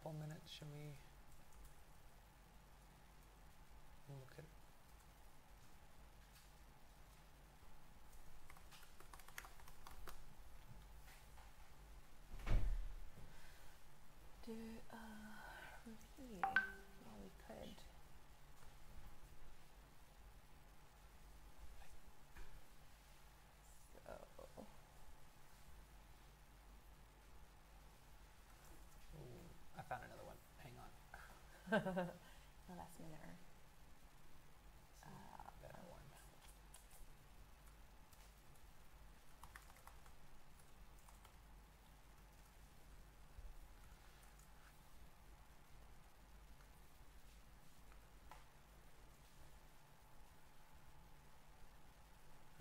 couple minutes, should we look at? Do a review. Well, we could. So. Ooh, I found another one. Hang on. The last minute. Better one.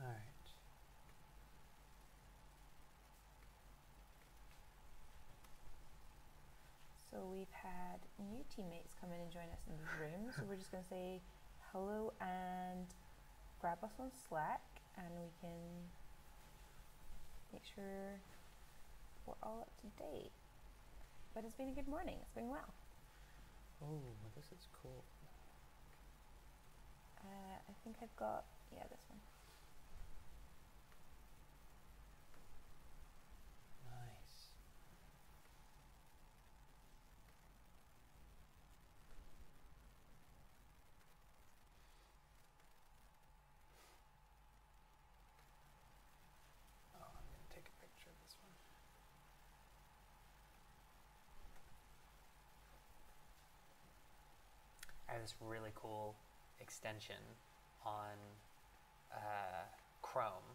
All right. So we've had new teammates come in and join us in this room. So we're just going to say hello and grab us on Slack, and we can make sure we're all up to date. But it's been a good morning. It's been well. Oh, this is cool. I think I've got, this one. Nice. Oh, I'm going to take a picture of this one. I have this really cool extension on Chrome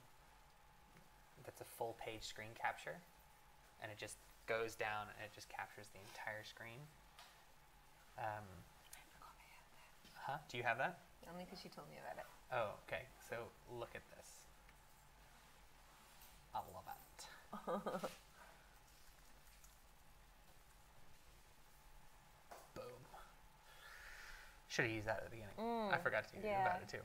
that's a full page screen capture, and it just goes down and it just captures the entire screen. I forgot I had that. Huh? Do you have that? Only because she told me about it. Oh, okay. So look at this. I love it. Boom. Should have used that at the beginning. I forgot to use about it too.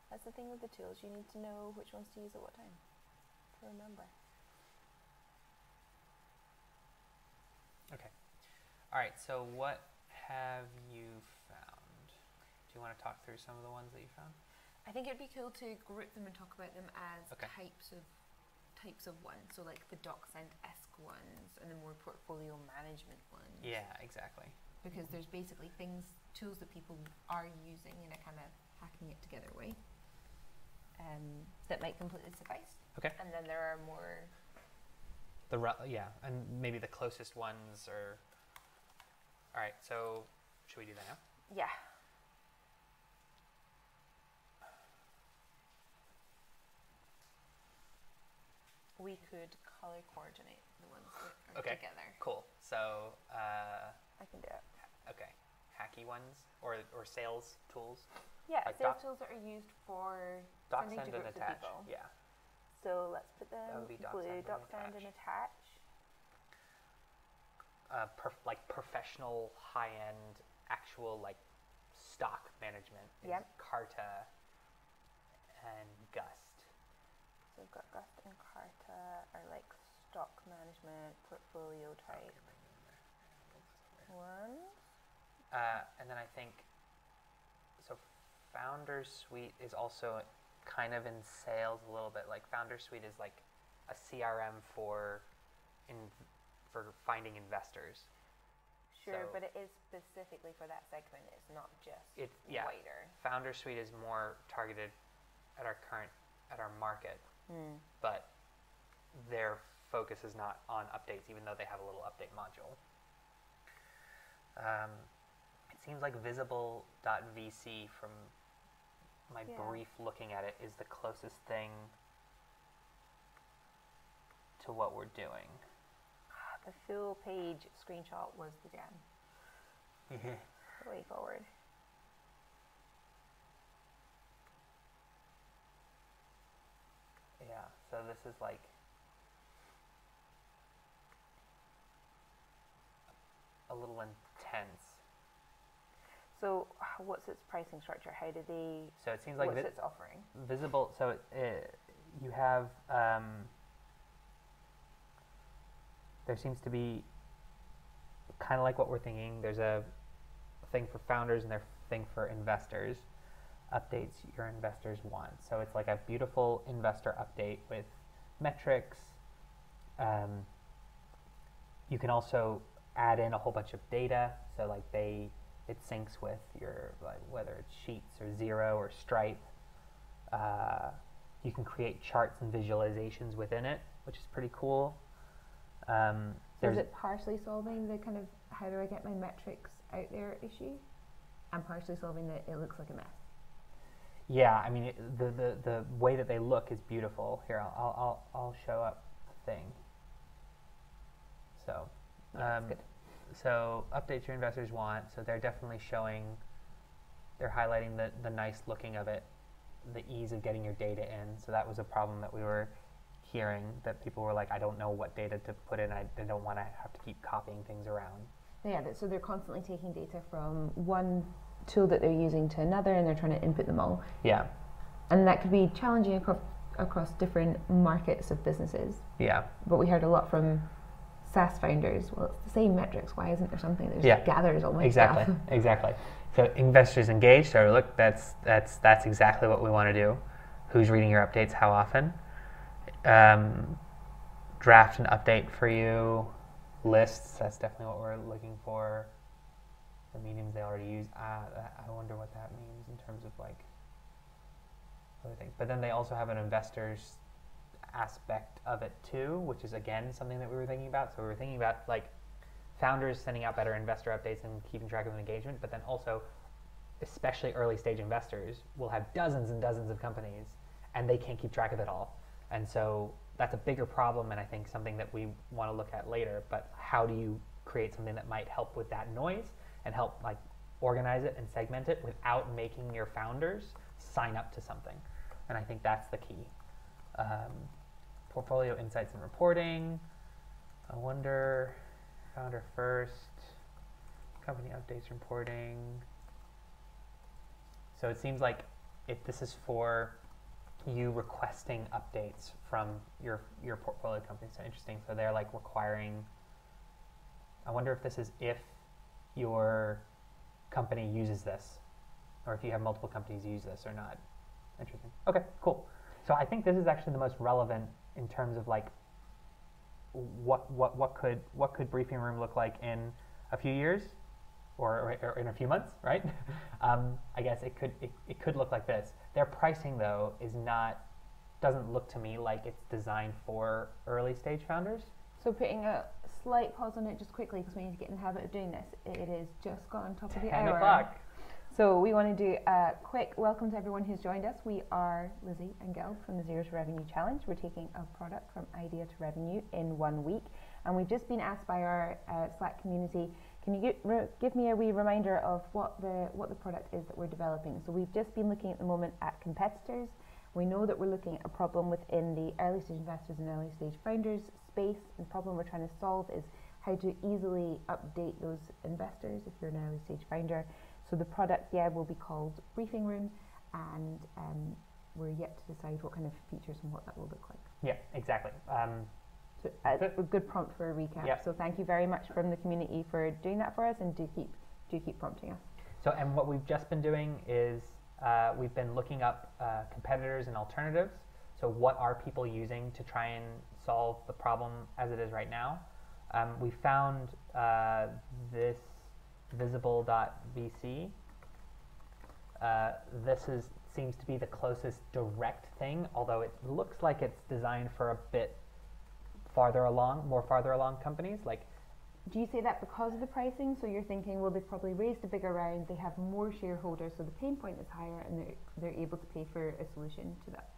That's the thing with the tools. You need to know which ones to use at what time to remember. Okay. All right. So what have you found? Do you want to talk through some of the ones that you found? I think it'd be cool to group them and talk about them as Okay. types of ones. So like the DocSend-esque ones and the more portfolio management ones. Yeah, exactly. Because there's basically tools that people are using in a kind of hacking it together way that might completely suffice. Okay. And then there are more. And maybe the closest ones are. All right. So should we do that now? Yeah. We could color coordinate the ones that are together. Cool. So. I can do it. Okay. Hacky ones or sales tools. Yeah, like sales tools that are used for sending to DocSend and groups of attach. people. Yeah. So let's put them That would be blue, DocSend and DocSend and attach. Like professional, high-end, actual like stock management. Is Yep. Carta and Gust. So we've got Gust and Carta are like stock management, portfolio type ones. And then I think so. Founder Suite is also kind of in sales a little bit. Like Founder Suite is like a CRM for finding investors. Sure, So but it is specifically for that segment. It's not just wider. Founder Suite is more targeted at our market, but their focus is not on updates, even though they have a little update module. It seems like visible.vc from my brief looking at it is the closest thing to what we're doing. The full page screenshot was the jam. The way forward. Yeah, so this is like a little intense. So what's its pricing structure? How do they? So it seems like what's its offering? Visible. So you have there seems to be kind of like what we're thinking. There's a thing for founders and there's a thing for investors. Updates your investors want. So it's like a beautiful investor update with metrics. You can also add in a whole bunch of data. So like it syncs with your, like, whether it's Sheets or Xero or Stripe. You can create charts and visualizations within it, which is pretty cool. So is it partially solving the kind of how do I get my metrics out there issue, and partially solving that it looks like a mess? Yeah, I mean the way that they look is beautiful. Here, I'll show up the thing. So, That's good. So updates your investors want. So they're definitely showing. They're highlighting the nice looking of it, the ease of getting your data in. So that was a problem that we were hearing, that people were like, I don't know what data to put in. I don't want to have to keep copying things around. Yeah, so they're constantly taking data from one tool that they're using to another, and they're trying to input them all. Yeah. And that could be challenging across different markets of businesses. Yeah. But we heard a lot from SaaS founders, well, it's the same metrics, why isn't there something that just gathers all my stuff? Exactly. So investors engaged, so look, that's exactly what we want to do. Who's reading your updates, how often? Draft an update for you. Lists, that's definitely what we're looking for. The mediums they already use. I wonder what that means in terms of like other things. But then they also have an investors aspect of it too, which is again something that we were thinking about. So we were thinking about like founders sending out better investor updates and keeping track of engagement, but then also especially early stage investors will have dozens and dozens of companies and they can't keep track of it all. And so that's a bigger problem, and I think something that we want to look at later. But how do you create something that might help with that noise and help like organize it and segment it without making your founders sign up to something? And I think that's the key. Portfolio insights and reporting. I wonder, founder first, company updates reporting. So it seems like if this is for you requesting updates from your portfolio company, so interesting. So they're like requiring, I wonder if this is if your company uses this, or if you have multiple companies use this or not. Interesting. Okay, cool. So I think this is actually the most relevant in terms of like what could Briefing Room look like in a few years, or in a few months, right? I guess it could look like this. Their pricing though doesn't look to me like it's designed for early stage founders. So putting a slight pause on it just quickly, because we need to get in the habit of doing this. It is just gone top of the 10 hour. o'clock. So we want to do a quick welcome to everyone who's joined us. We are Lizzie and Gelb from the Zero to Revenue Challenge. We're taking a product from idea to revenue in 1 week. And we've just been asked by our Slack community, can you give me a wee reminder of what the product is that we're developing? So we've just been looking at the moment at competitors. We know that we're looking at a problem within the early stage investors and early stage founders space. And the problem we're trying to solve is how to easily update those investors if you're an early stage founder. So the product, will be called Briefing Room, and we're yet to decide what kind of features and what that will look like. Yeah, exactly. So a good prompt for a recap. Yep. So thank you very much from the community for doing that for us, and do keep prompting us. So, and what we've just been doing is we've been looking up competitors and alternatives. So what are people using to try and solve the problem as it is right now? We found this visible.vc. This seems to be the closest direct thing, although it looks like it's designed for a bit farther along companies. Like, do you say that because of the pricing? So you're thinking, well, they've probably raised a bigger round, they have more shareholders, so the pain point is higher, and they're able to pay for a solution to that.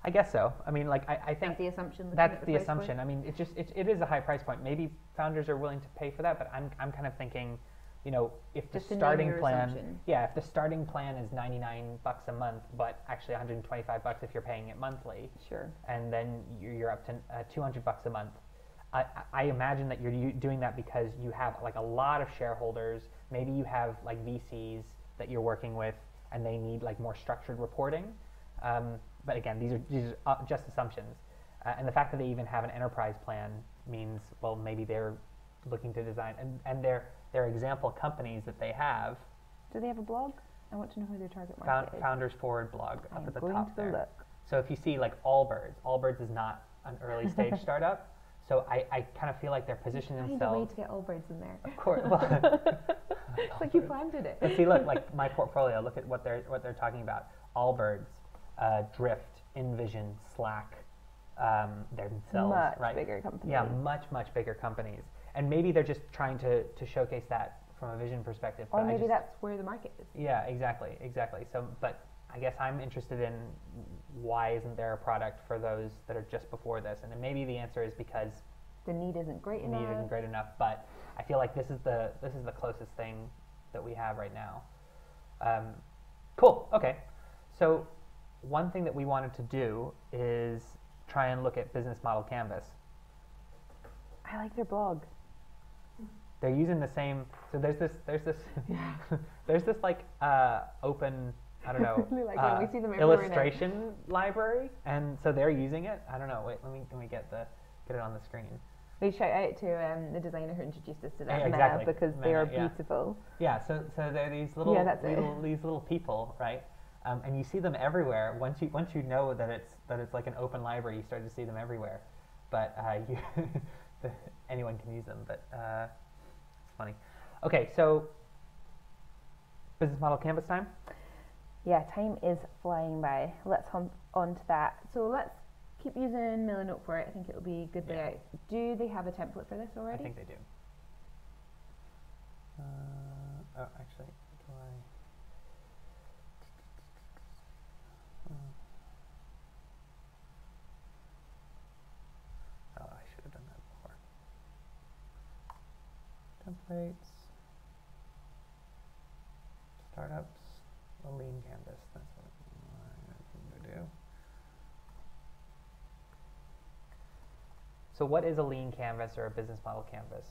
I guess so. I mean, like, I think that's the assumption. That's the assumption. I mean, it is a high price point. Maybe founders are willing to pay for that, but I'm kind of thinking, you know, if the starting plan, if the starting plan is $99 a month, but actually $125 if you're paying it monthly, sure, and then you're up to $200 a month. I imagine that you're doing that because you have like a lot of shareholders. Maybe you have like VCs that you're working with, and they need like more structured reporting. But again, these are just assumptions. And the fact that they even have an enterprise plan means, well, maybe they're looking to design, and their example companies that they have. Do they have a blog? I want to know who their target market is. Founders Forward blog up at the top there. Look. So if you see like Allbirds is not an early stage startup. So I kind of feel like they're positioning themselves. Find a way to get Allbirds in there. Of course. Well, it's like you planted it. But see, look, like my portfolio. Look at what they're talking about. Allbirds, Drift, InVision, Slack, themselves, much right? Bigger companies. Yeah, much bigger companies. And maybe they're just trying to showcase that from a vision perspective. Or maybe that's where the market is. Yeah, exactly. So, but I guess I'm interested in why isn't there a product for those that are just before this? And then maybe the answer is because the need isn't great the enough. need isn't great enough. But I feel like this is the closest thing that we have right now. Cool. Okay. So one thing that we wanted to do is try and look at business model canvas. I like their blog. They're using the same. So there's this Yeah. there's this like open, I don't know, Really like when we see them everywhere illustration library, and so they're using it. I don't know. Wait, let me get it on the screen. We shout out to the designer who introduced us to that, exactly. Mena, because they are Mena, yeah. beautiful. Yeah. So they're these little these little people, right? And you see them everywhere. Once you know that it's like an open library, you start to see them everywhere. But anyone can use them. But it's funny. Okay, so business model canvas time. Yeah, time is flying by. Let's hop on to that. So let's keep using Missinglettr for it. I think it'll be a good layout. Do they have a template for this already? I think they do. Oh, actually, do I? Oh, I should have done that before. Templates, startups, a lean canvas. That's what I'm going to do. So what is a lean canvas or a business model canvas?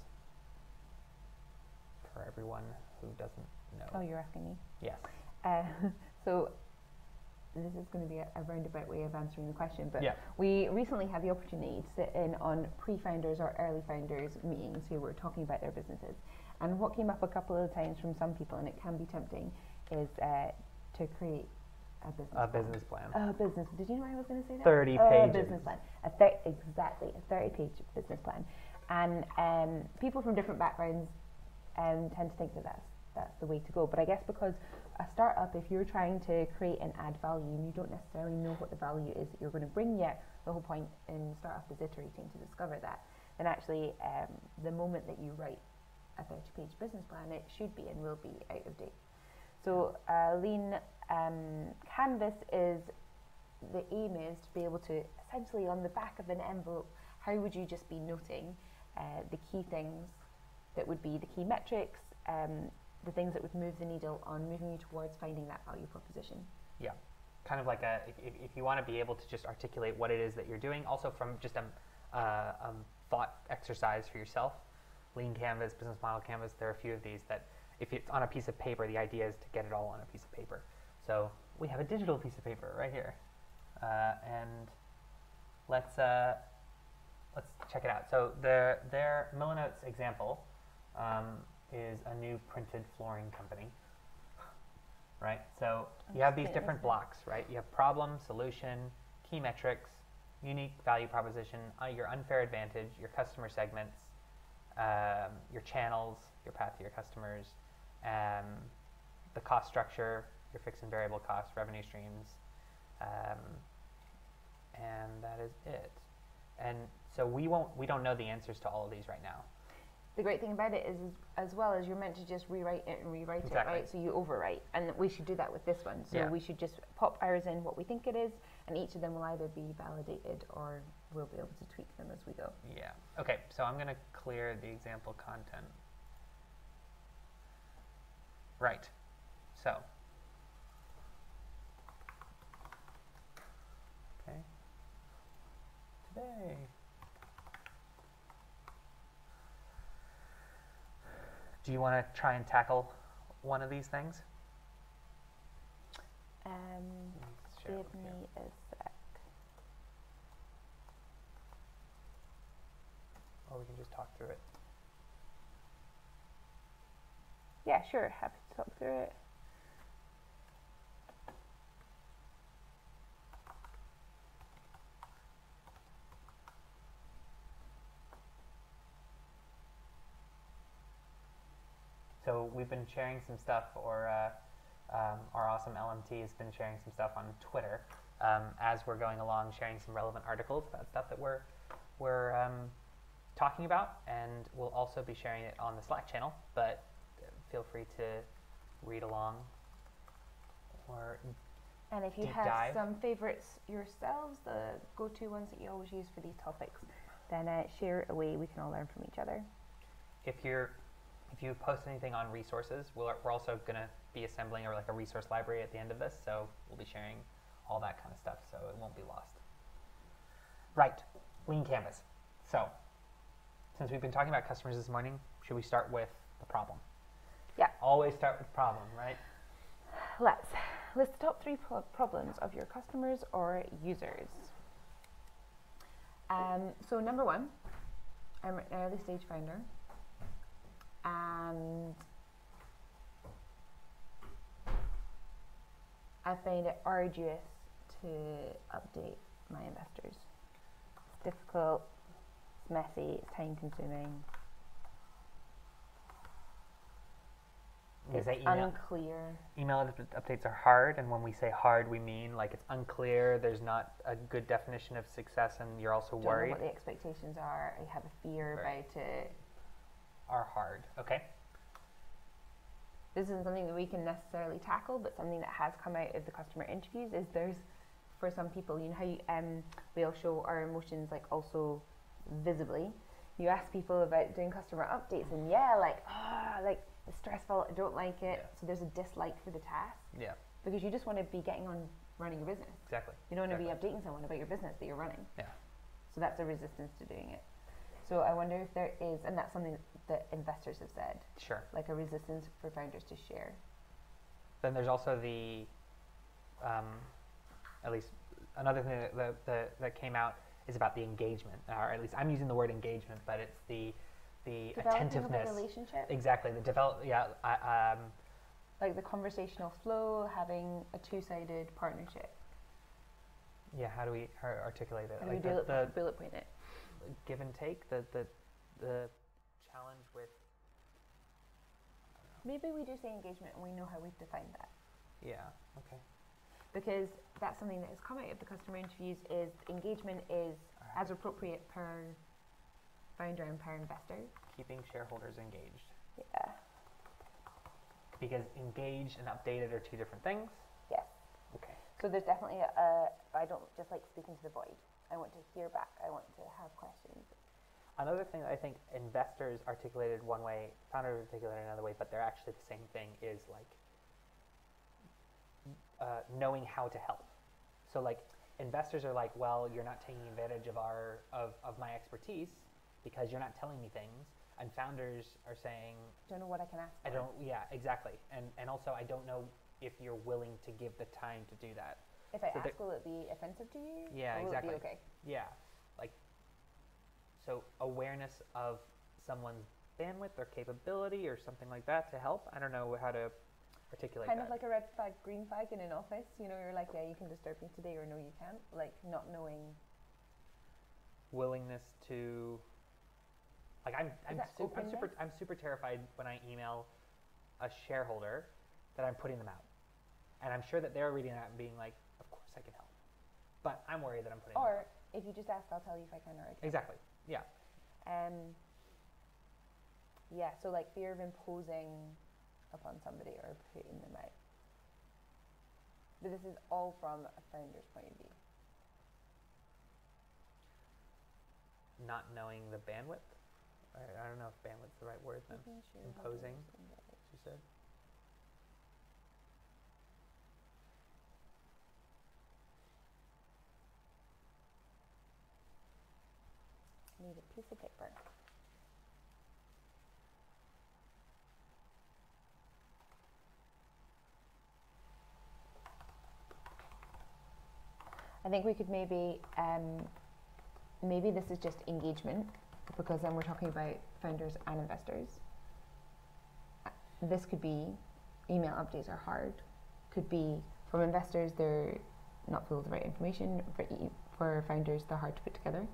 For everyone who doesn't know. Oh, you're asking me? Yes. So this is going to be a roundabout way of answering the question, but yeah. We recently had the opportunity to sit in on pre-founders or early founders meetings who were talking about their businesses. And what came up a couple of times from some people, and it can be tempting, is to create a business plan. A business. Did you know I was going to say that? 30 pages. A business plan. Exactly, a 30-page business plan. And people from different backgrounds tend to think that that's the way to go. But I guess because a startup, if you're trying to create and add value and you don't necessarily know what the value is that you're going to bring yet, the whole point in startup is iterating to discover that. Then actually, the moment that you write a 30-page business plan, it should be and will be out of date. So lean canvas is, the aim is to be able to essentially on the back of an envelope, how would you just be noting the key things that would be the key metrics, the things that would move the needle on moving you towards finding that value proposition. Yeah, kind of like if you want to be able to just articulate what it is that you're doing, also from just a thought exercise for yourself. Lean canvas, business model canvas, there are a few of these that if it's on a piece of paper, the idea is to get it all on a piece of paper. So we have a digital piece of paper right here, and let's check it out. So their Missinglettr's example is a new printed flooring company, right? So you have these different blocks, right? You have problem, solution, key metrics, unique value proposition, your unfair advantage, your customer segments, your channels, your path to your customers, the cost structure, your fixed and variable costs, revenue streams, and that is it. And so we don't know the answers to all of these right now. The great thing about it is, as well as you're meant to just rewrite it and rewrite it, right? So you overwrite, and we should do that with this one. So we should just pop ours in what we think it is, and each of them will either be validated or we'll be able to tweak them as we go. Yeah. Okay. So I'm going to clear the example content. Right. So. Okay. Today. Do you want to try and tackle one of these things? Give me a sec. Or we can just talk through it. Yeah, sure. Happy to talk through it. So we've been sharing some stuff, or our awesome LMT has been sharing some stuff on Twitter as we're going along, sharing some relevant articles about stuff that we're talking about, and we'll also be sharing it on the Slack channel. But feel free to read along or And if you deep have dive. some favorites yourselves, the go-to ones that you always use for these topics, then share it away. We can all learn from each other. If you post anything on resources, we're also going to be assembling a resource library at the end of this, so we'll be sharing all that kind of stuff, so it won't be lost. Right, Lean Canvas. So, since we've been talking about customers this morning, should we start with the problem? Yeah. Always start with problem, right? Let's list the top 3 problems of your customers or users. So number 1, I'm an early stage founder, and I find it arduous to update my investors. It's difficult, it's messy, it's time consuming. It's unclear. Email updates are hard, and when we say hard, we mean like it's unclear, there's not a good definition of success, and you're also worried. Don't know what the expectations are, I have a fear about it. Are hard, okay. This isn't something that we can necessarily tackle, but something that has come out of the customer interviews is there's, for some people, you know how we all show our emotions like also visibly. You ask people about doing customer updates, and it's stressful, I don't like it. Yeah. So there's a dislike for the task. Yeah. Because you just want to be getting on running your business. Exactly. You don't want to be updating someone about your business that you're running. Yeah. So that's a resistance to doing it. So I wonder if there is, and that's something that investors have said. Sure. Like a resistance for founders to share. Then there's also the, at least another thing that came out is about the engagement, or at least I'm using the word engagement, but it's the attentiveness. A relationship. Exactly. Like the conversational flow, having a 2-sided partnership. Yeah. How do we articulate it? How do we bullet point it? Give and take. The challenge with. Maybe we do say engagement, and we know how we've defined that. Yeah. Okay. Because that's something that has come out of the customer interviews is engagement is as appropriate per founder and per investor. Keeping shareholders engaged. Yeah. Because engaged and updated are 2 different things. Yes. Okay. So there's definitely I don't just like speaking to the void. I want to hear back. I want to have questions. Another thing that I think investors articulated one way, founders articulated another way, but they're actually the same thing, is like knowing how to help. So like investors are like, well, you're not taking advantage of my expertise because you're not telling me things. And founders are saying, Don't know what I can ask for. I don't, yeah, exactly. And also I don't know if you're willing to give the time to do that. If I ask, will it be offensive to you? Yeah, or will exactly. it be okay? Yeah. Like, so awareness of someone's bandwidth or capability or something like that to help. I don't know how to articulate kind that. of like a red flag, green flag in an office. You know, you're like, yeah, you can disturb me today, or no, you can't. Like not knowing. Willingness to. Like I'm super terrified when I email a shareholder that I'm putting them out, and I'm sure that they're reading that and being like, of course I can help, but I'm worried that I'm putting them out. Or if you just ask, I'll tell you if I can or I can't. Exactly. Yeah. Yeah. So like fear of imposing upon somebody or putting them out. But this is all from a founder's point of view. Not knowing the bandwidth. I don't know if bandwidth's the right word then. Imposing, she said. Need a piece of paper. I think we could maybe this is just engagement, because then we're talking about founders and investors. this could be email updates are hard. Could be from investors, they're not full of the right information. For founders, they're hard to put together.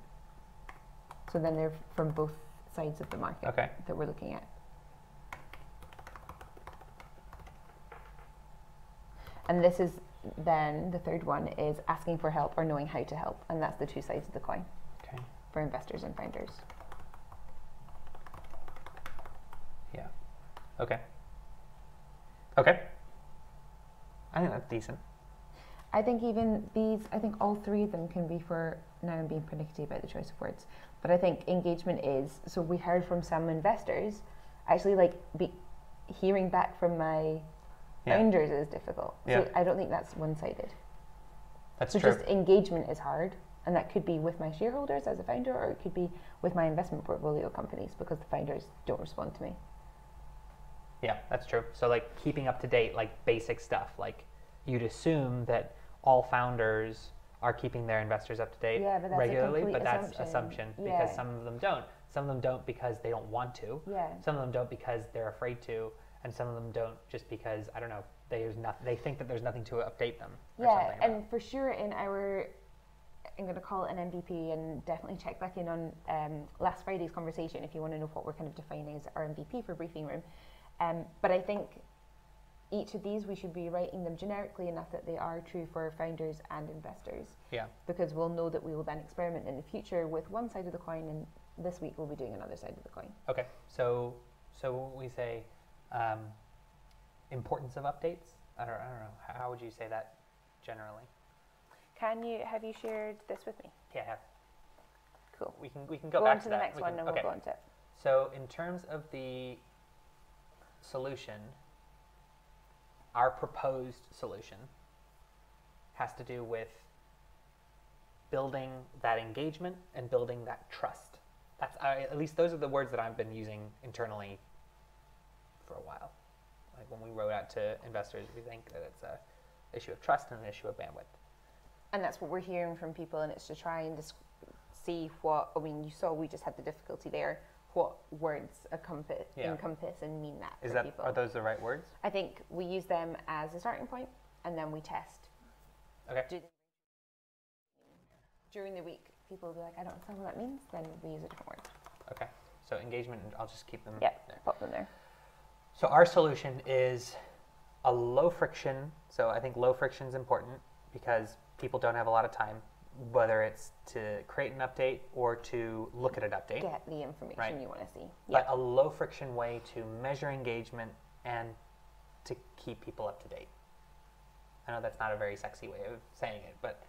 So then they're from both sides of the market that we're looking at. And this is then the third one is asking for help or knowing how to help. And that's the two sides of the coin for investors and founders. Yeah. Okay. Okay. I think that's decent. I think even these, I think all three of them can be for, now I'm being pernickety about the choice of words, but I think engagement is, so we heard from some investors, actually like hearing back from my founders is difficult. So I don't think that's one-sided. That's so true. Just engagement is hard, and that could be with my shareholders as a founder, or it could be with my investment portfolio companies because the founders don't respond to me. Yeah, that's true. So like keeping up to date, like basic stuff, like you'd assume that all founders are keeping their investors up to date regularly, but that's assumption because some of them don't. Some of them don't because they don't want to. Some of them don't because they're afraid to, and some of them don't just because, I don't know, they think that there's nothing to update them. And for sure in our, I'm going to call it an MVP, and definitely check back in on last Friday's conversation if you want to know what we're kind of defining as our MVP for Briefing Room. But I think each of these, we should be writing them generically enough that they are true for founders and investors. Because we'll know that we will then experiment in the future with one side of the coin, and this week we'll be doing another side of the coin. Okay, so when we say importance of updates, I don't know, how would you say that generally? Have you shared this with me? Yeah, I have. Cool. We can go back on to the next one, and we'll go into it. So in terms of the solution, our proposed solution has to do with building that engagement and building that trust. That's at least those are the words that I've been using internally for a while. Like when we wrote out to investors, we think that it's a issue of trust and an issue of bandwidth. And that's what we're hearing from people, and it's to try and see what, I mean, you saw we just had the difficulty there, what words encompass and mean that for people. Are those the right words? I think we use them as a starting point, and then we test. Okay. During the week, people will be like, I don't understand what that means, then we use a different word. Okay, so engagement, I'll just keep them there. Pop them there. So our solution is a low friction, so I think low friction is important because people don't have a lot of time, whether it's to create an update or to look at an update. Get the information you want to see. But a low friction way to measure engagement and to keep people up to date. I know that's not a very sexy way of saying it, but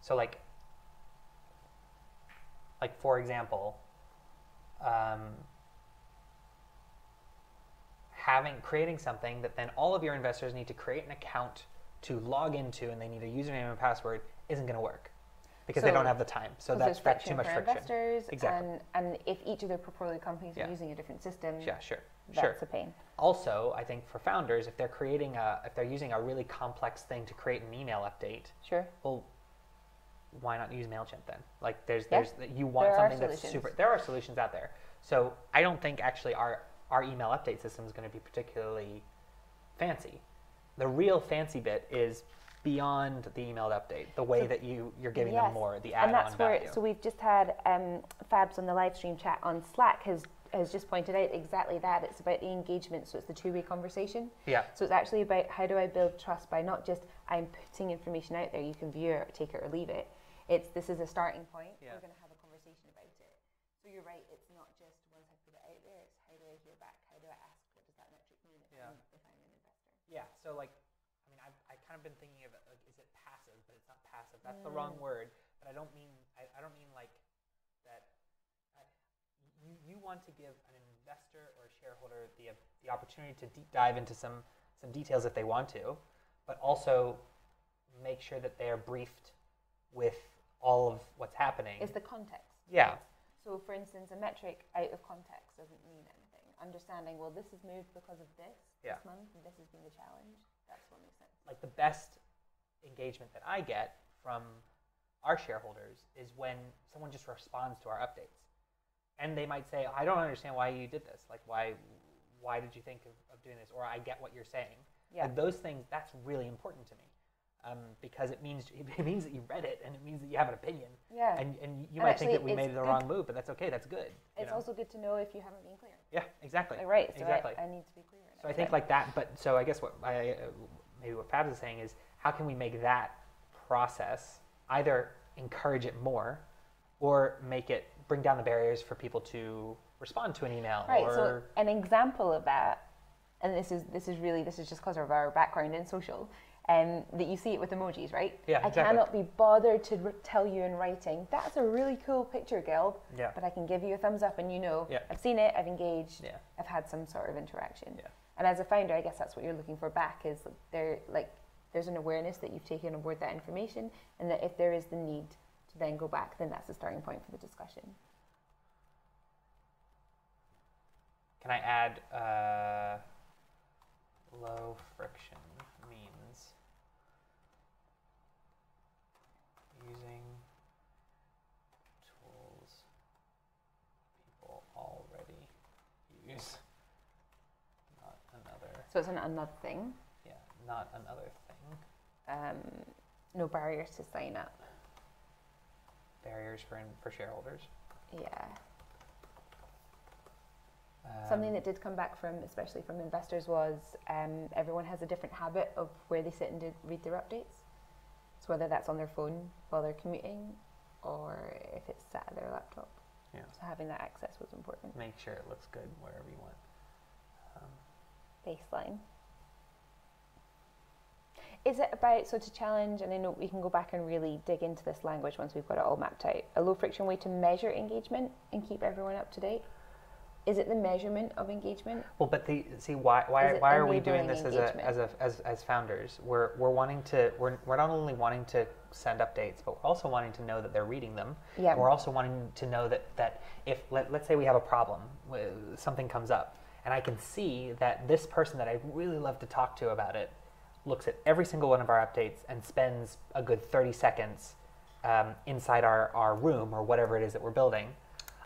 so like for example, creating something that then all of your investors need to create an account to log into, and they need a username and password, isn't going to work because they don't have the time. So that's too much friction. Investors, exactly. And if each of their portfolio companies are using a different system, that's a pain. Also, I think for founders, if they're using a really complex thing to create an email update, well, why not use MailChimp then? Like you want something that's super. There are solutions out there. So I don't think actually our email update system is going to be particularly fancy. The real fancy bit is beyond the emailed update, the way that you're giving them more, the add-on value. So we've just had Fabs on the live stream chat on Slack has just pointed out exactly that. It's about the engagement, so it's the two-way conversation. So it's actually about how do I build trust by not just I'm putting information out there, you can view it, take it or leave it. This is a starting point. We're going to have a conversation about it. So you're right, it's not just once I put it out there, it's how do I hear back? How do I ask? What does that metric mean if I'm an investor? Yeah, so like, I mean, I've kind of been thinking of it, like, is it passive? But it's not passive. That's the wrong word. But I don't mean like that. You want to give an investor or a shareholder the opportunity to deep dive into some details if they want to, but also make sure that they are briefed with all of what's happening. Is the context. So for instance, a metric out of context doesn't mean anything. Understanding, well, this has moved because of this month, and this has been the challenge. That's what makes sense. Like the best engagement that I get from our shareholders is when someone just responds to our updates. And they might say, I don't understand why you did this. Like, why did you think of doing this? Or I get what you're saying. Yeah. Like those things, that's really important to me. Because it means that you read it, and it means that you have an opinion. Yeah. And you might think that we made the wrong move, but that's okay. That's good. It's also good to know if you haven't been clear. Yeah, exactly. Right. So exactly. I need to be clear. So I think like that. But so I guess maybe what Fabs is saying is, how can we make that process either encourage it more, or bring down the barriers for people to respond to an email? Right. So an example of that, and this is just because of our background in social. That you see it with emojis, right? Yeah, exactly. I cannot be bothered to tell you in writing, that's a really cool picture, Gelb, but I can give you a thumbs up and I've seen it, I've engaged, I've had some sort of interaction. Yeah. And as a founder, I guess that's what you're looking for back, is there's an awareness that you've taken on board that information, and that if there is the need to then go back, then that's the starting point for the discussion. Can I add low friction means using tools people already use, not another. So it's another thing. Yeah, not another thing. No barriers to sign up. Barriers for shareholders. Yeah. Something that did come back especially from investors, was everyone has a different habit of where they sit and read their updates. So whether that's on their phone while they're commuting, or if it's sat at their laptop. Yeah. So having that access was important. Make sure it looks good wherever you want. Baseline. Is it about, so to challenge, and I know we can go back and really dig into this language once we've got it all mapped out, a low friction way to measure engagement and keep everyone up to date? Is it the measurement of engagement? Well, but why are we doing this as founders? We're not only wanting to send updates, but we're also wanting to know that they're reading them. Yeah. And we're also wanting to know that if let's say we have a problem, something comes up, and I can see that this person that I really love to talk to about it looks at every single one of our updates and spends a good 30 seconds inside our room or whatever it is that we're building.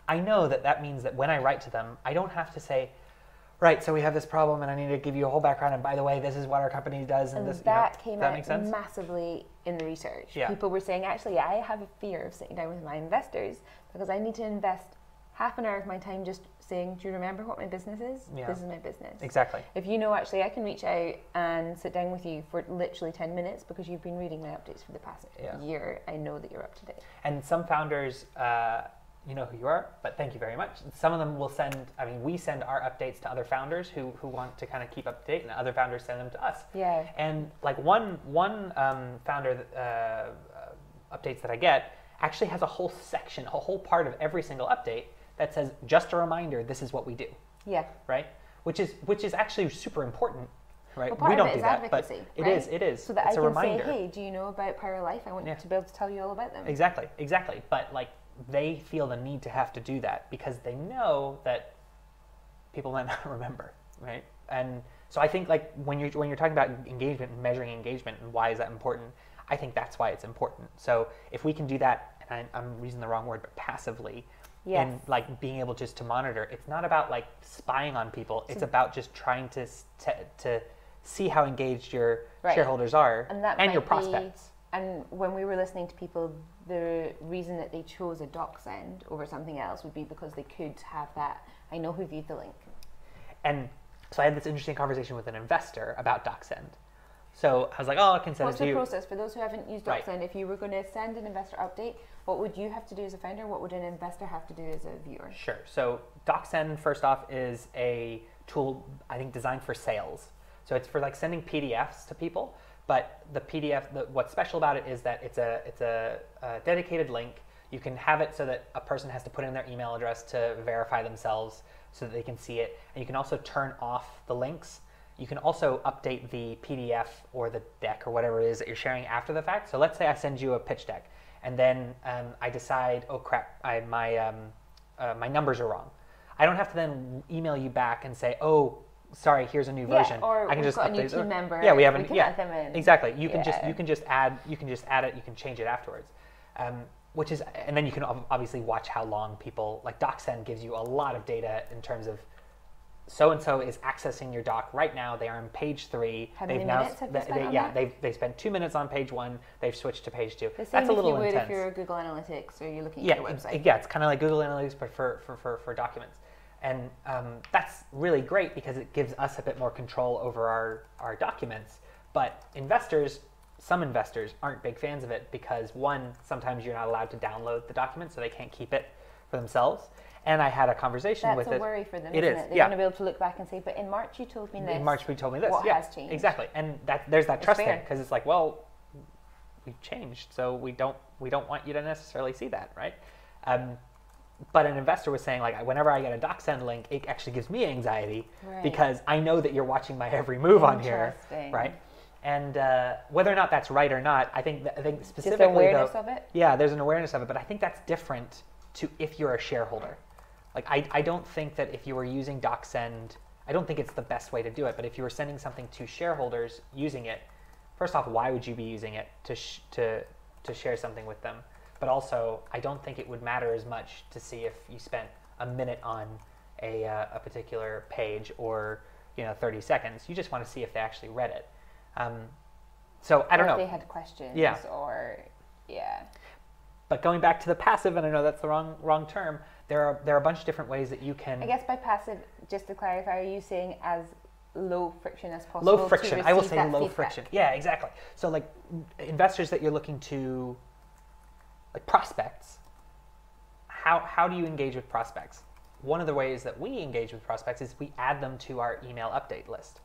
I know that means that when I write to them, I don't have to say, right, so we have this problem and I need to give you a whole background, and by the way, this is what our company does, and this, that came that out makes sense? Massively in the research. Yeah. People were saying, actually, I have a fear of sitting down with my investors because I need to invest half an hour of my time just saying, do you remember what my business is? Yeah. This is my business. Exactly. If you know, actually, I can reach out and sit down with you for literally 10 minutes because you've been reading my updates for the past year. I know that you're up to date. And some founders, you know who you are, but thank you very much. Some of them will we send our updates to other founders who want to kind of keep up to date, and other founders send them to us. Yeah. And like one founder updates that I get actually has a whole section, a whole part of every single update that says, just a reminder, this is what we do. Yeah. Right? Which is actually super important. Right? Well, part we don't of it do is that, advocacy, but right? it is. So that it's I a can reminder. say, hey, do you know about Power Life? I want to be able to tell you all about them. Exactly. But like, they feel the need to have to do that because they know that people might not remember, right? And so I think like when you're talking about engagement and measuring engagement and why is that important, I think that's why it's important. So if we can do that, and I'm using the wrong word, but passively, and like being able just to monitor, it's not about like spying on people. It's about just trying to see how engaged your shareholders are and your prospects. And when we were listening to people, the reason that they chose a DocSend over something else would be because they could have that, I know who viewed the link. And so I had this interesting conversation with an investor about DocSend. So I was like, I can send it to you. What's the process? For those who haven't used DocSend, if you were going to send an investor update, what would you have to do as a founder? What would an investor have to do as a viewer? Sure. So DocSend, first off, is a tool, I think, designed for sales. So it's for like sending PDFs to people. But the PDF, what's special about it is that it's a dedicated link. You can have it so that a person has to put in their email address to verify themselves so that they can see it. And you can also turn off the links. You can also update the PDF or the deck or whatever it is that you're sharing after the fact. So let's say I send you a pitch deck, and then I decide, oh crap, my numbers are wrong. I don't have to then email you back and say, oh, sorry, here's a new version. Or I can we've just got update a new team member. Yeah, we have can add them in. Exactly. You can just add it. You can change it afterwards. Which is, and then you can obviously watch how long people, like DocSend gives you a lot of data in terms of so-and-so is accessing your doc right now. They are on page 3. How many minutes have they spent on that? They spent 2 minutes on page 1. They've switched to page 2. The same That's a little if you would intense. if you're Google Analytics or you're looking at your website. Yeah, it's kind of like Google Analytics, but for documents. And that's really great because it gives us a bit more control over our documents. But some investors aren't big fans of it because, one, sometimes you're not allowed to download the document, so they can't keep it for themselves. And I had a conversation with it. That's a worry for them, isn't it? They're going to be able to look back and say, but in March you told me this. In March we told me this. What has changed? Exactly. And there's that trust thing because it's like, well, we've changed, so we don't want you to necessarily see that, right? But an investor was saying, like, whenever I get a DocSend link, it actually gives me anxiety because I know that you're watching my every move on here, right? And whether or not that's right or not, I think specifically, just awareness of it. Yeah, there's an awareness of it, but I think that's different to if you're a shareholder. Like, I don't think that if you were using DocSend, I don't think it's the best way to do it. But if you were sending something to shareholders using it, first off, why would you be using it to share something with them? But also, I don't think it would matter as much to see if you spent a minute on a particular page or 30 seconds. You just want to see if they actually read it. So I don't know. If they had questions. Or But going back to the passive, and I know that's the wrong term. There are a bunch of different ways that you can. I guess by passive, just to clarify, are you saying as low friction as possible? Low friction. I will say low feedback. friction. Yeah, exactly. So like investors that you're looking to, like prospects. How do you engage with prospects? One of the ways that we engage with prospects is we add them to our email update list.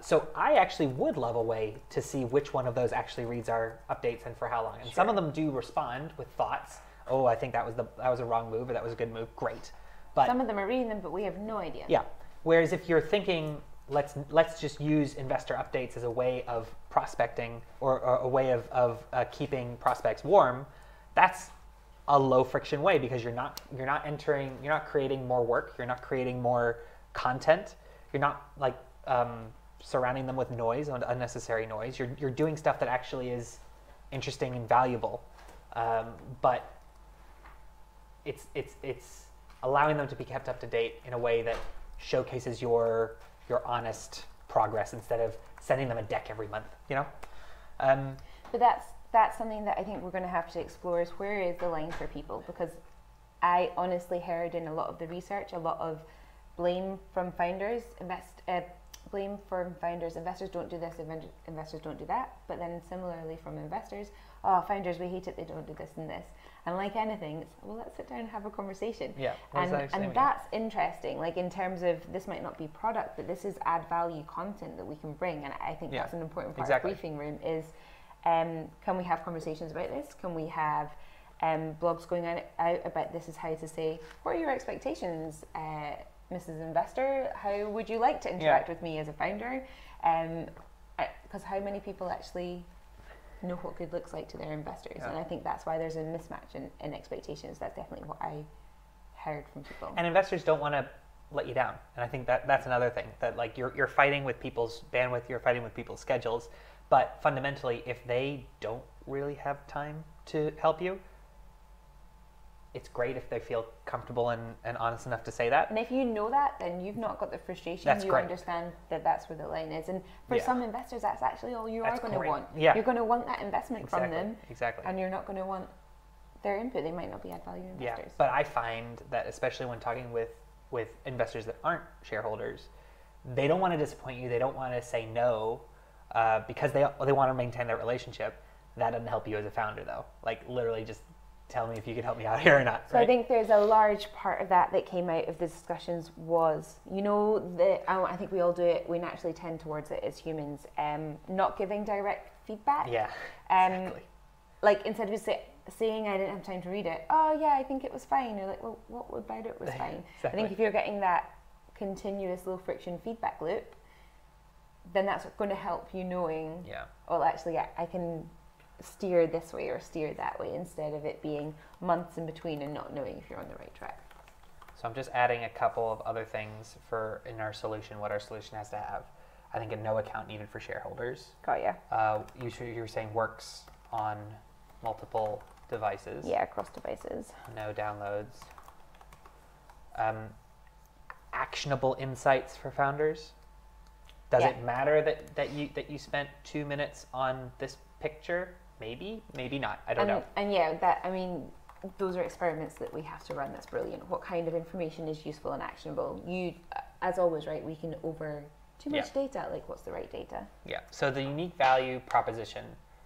So I actually would love a way to see which one of those actually reads our updates and for how long. And some of them do respond with thoughts. Oh, I think that was a wrong move or that was a good move. Great. But some of them are reading them, but we have no idea. Yeah. Whereas if you're thinking, let's just use investor updates as a way of prospecting or a way of keeping prospects warm, that's a low friction way because you're not creating more work, you're not creating more content, you're not like surrounding them with noise, unnecessary noise. You're doing stuff that actually is interesting and valuable, but it's allowing them to be kept up to date in a way that showcases your honest progress instead of sending them a deck every month. But that's something that I think we're going to have to explore is where is the line for people, because I honestly heard in a lot of the research a lot of blame from founders, blame from founders, investors don't do this, investors don't do that, but then similarly from investors, founders, we hate it, they don't do this and this. And like anything, it's, well, let's sit down and have a conversation. Yeah, and that's interesting, like in terms of this might not be product, but this is add value content that we can bring, and I think that's an important part of Briefing Room is, can we have conversations about this? Can we have blogs going out about this is how to say, what are your expectations, Mrs. Investor? How would you like to interact with me as a founder? Because how many people actually know what good looks like to their investors? And I think that's why there's a mismatch in expectations. That's definitely what I heard from people. And investors don't want to let you down. And I think that's another thing, that like you're fighting with people's bandwidth, you're fighting with people's schedules. But fundamentally, if they don't really have time to help you, it's great if they feel comfortable and honest enough to say that. And if you know that, then you've not got the frustration. That's great. Understand that that's where the line is. And for some investors, that's actually all you are going to want. Yeah. You're going to want that investment from them. Exactly. And you're not going to want their input. They might not be add value investors. Yeah, but I find that especially when talking with investors that aren't shareholders, they don't want to disappoint you. They don't want to say no because they want to maintain their relationship. That doesn't help you as a founder, though. Like literally just tell me if you can help me out here or not. So I think there's a large part of that came out of the discussions was, I think we all do it, we naturally tend towards it as humans, not giving direct feedback. Yeah, exactly. Like instead of saying I didn't have time to read it, oh yeah, I think it was fine. You're like, well, what about it was fine? Exactly. I think if you're getting that continuous low friction feedback loop, then that's going to help you knowing, well, actually I can steer this way or steer that way instead of it being months in between and not knowing if you're on the right track. So I'm just adding a couple of other things for in our solution, what our solution has to have. I think a no account needed for shareholders. Got ya. You were saying works on multiple devices. Yeah, across devices. No downloads. Actionable insights for founders. Does it matter that you spent 2 minutes on this picture? Maybe, maybe not. I don't know. And yeah, those are experiments that we have to run. That's brilliant. What kind of information is useful and actionable? As always, right? We can too much data. Like, what's the right data? Yeah. So the unique value proposition.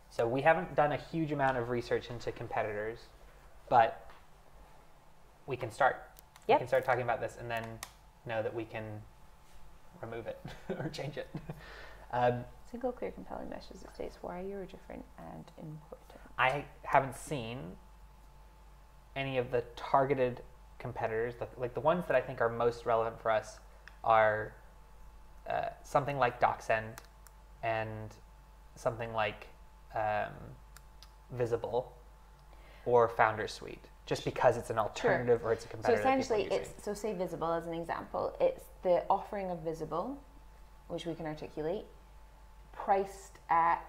So we haven't done a huge amount of research into competitors, but we can start. Yep. We can start talking about this, and then know that we can remove it or change it. Single, clear, compelling message that states why you're different and important. I haven't seen any of the targeted competitors. Like the ones that I think are most relevant for us are something like DocSend and something like Visible or Founders Suite, just because it's an alternative or it's a competitor. So essentially, say Visible as an example. It's the offering of Visible, which we can articulate, priced at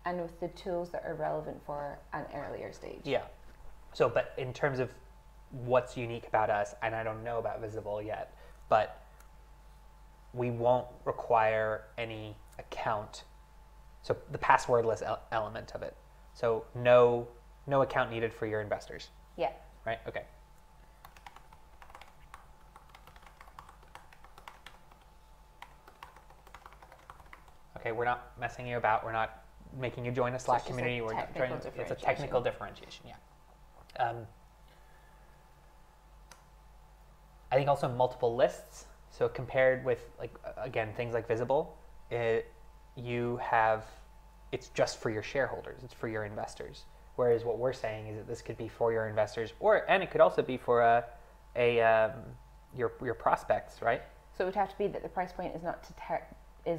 and with the tools that are relevant for an earlier stage. Yeah. So, but in terms of what's unique about us, and I don't know about Visible yet, but we won't require any account. So the passwordless element of it. So no account needed for your investors. Yeah. Right? Okay. Okay, we're not messing you about. We're not making you join a Slack community. We're not joining. It's a technical differentiation. Yeah. I think also multiple lists. So compared with again things like Visible, it's just for your shareholders. It's for your investors. Whereas what we're saying is that this could be for your investors, and it could also be for your prospects, right? So it would have to be that the price point is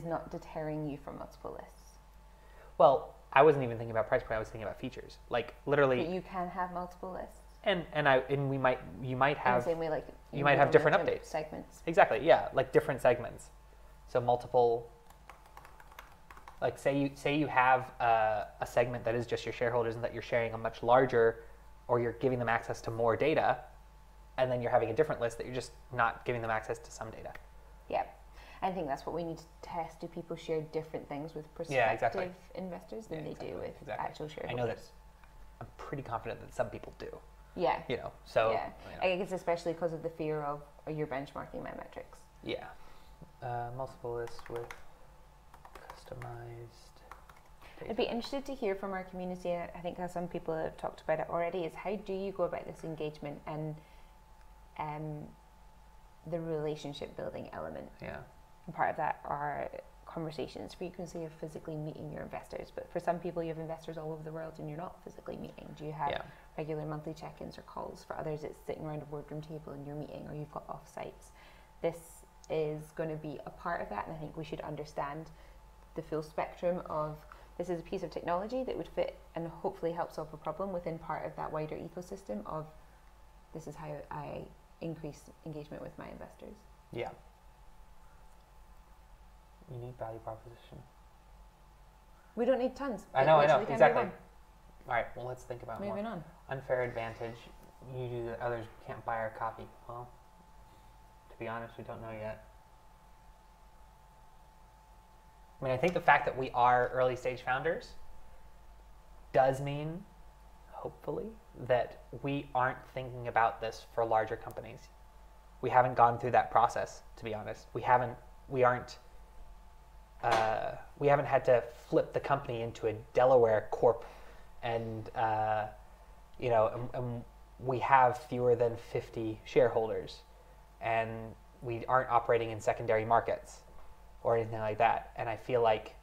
not deterring you from multiple lists. Well, I wasn't even thinking about price point. I was thinking about features. Like literally. But you can have multiple lists. And you might have in the same way, like you might have different updates segments. Exactly. Yeah, like different segments. So multiple. Like say you have a segment that is just your shareholders and that you're sharing a much larger, or you're giving them access to more data, and then you're having a different list that you're just not giving them access to some data. Yeah. I think that's what we need to test. Do people share different things with prospective investors than they do with actual shareholders? I know that. I'm pretty confident that some people do. Yeah. So. Yeah. I think it's especially because of the fear of you're benchmarking my metrics. Yeah. Multiple lists with customized data. I'd be interested to hear from our community. I think as some people have talked about it already, is how do you go about this engagement and the relationship building element? Yeah. And part of that are conversations, frequency of physically meeting your investors. But for some people, you have investors all over the world and you're not physically meeting. Do you have regular monthly check-ins or calls? For others, it's sitting around a boardroom table and you're meeting, or you've got off-sites. This is going to be a part of that, and I think we should understand the full spectrum of this is a piece of technology that would fit and hopefully help solve a problem within part of that wider ecosystem of this is how I increase engagement with my investors. Yeah. Unique value proposition. We don't need tons. I know, exactly. All right, well, let's think about moving more. On. Unfair advantage. You do that others can't buy our copy. Well, to be honest, we don't know yet. I mean, I think the fact that we are early stage founders does mean, hopefully, that we aren't thinking about this for larger companies. We haven't gone through that process, to be honest. We haven't had to flip the company into a Delaware corp, and we have fewer than 50 shareholders, and we aren't operating in secondary markets or anything like that. And I feel like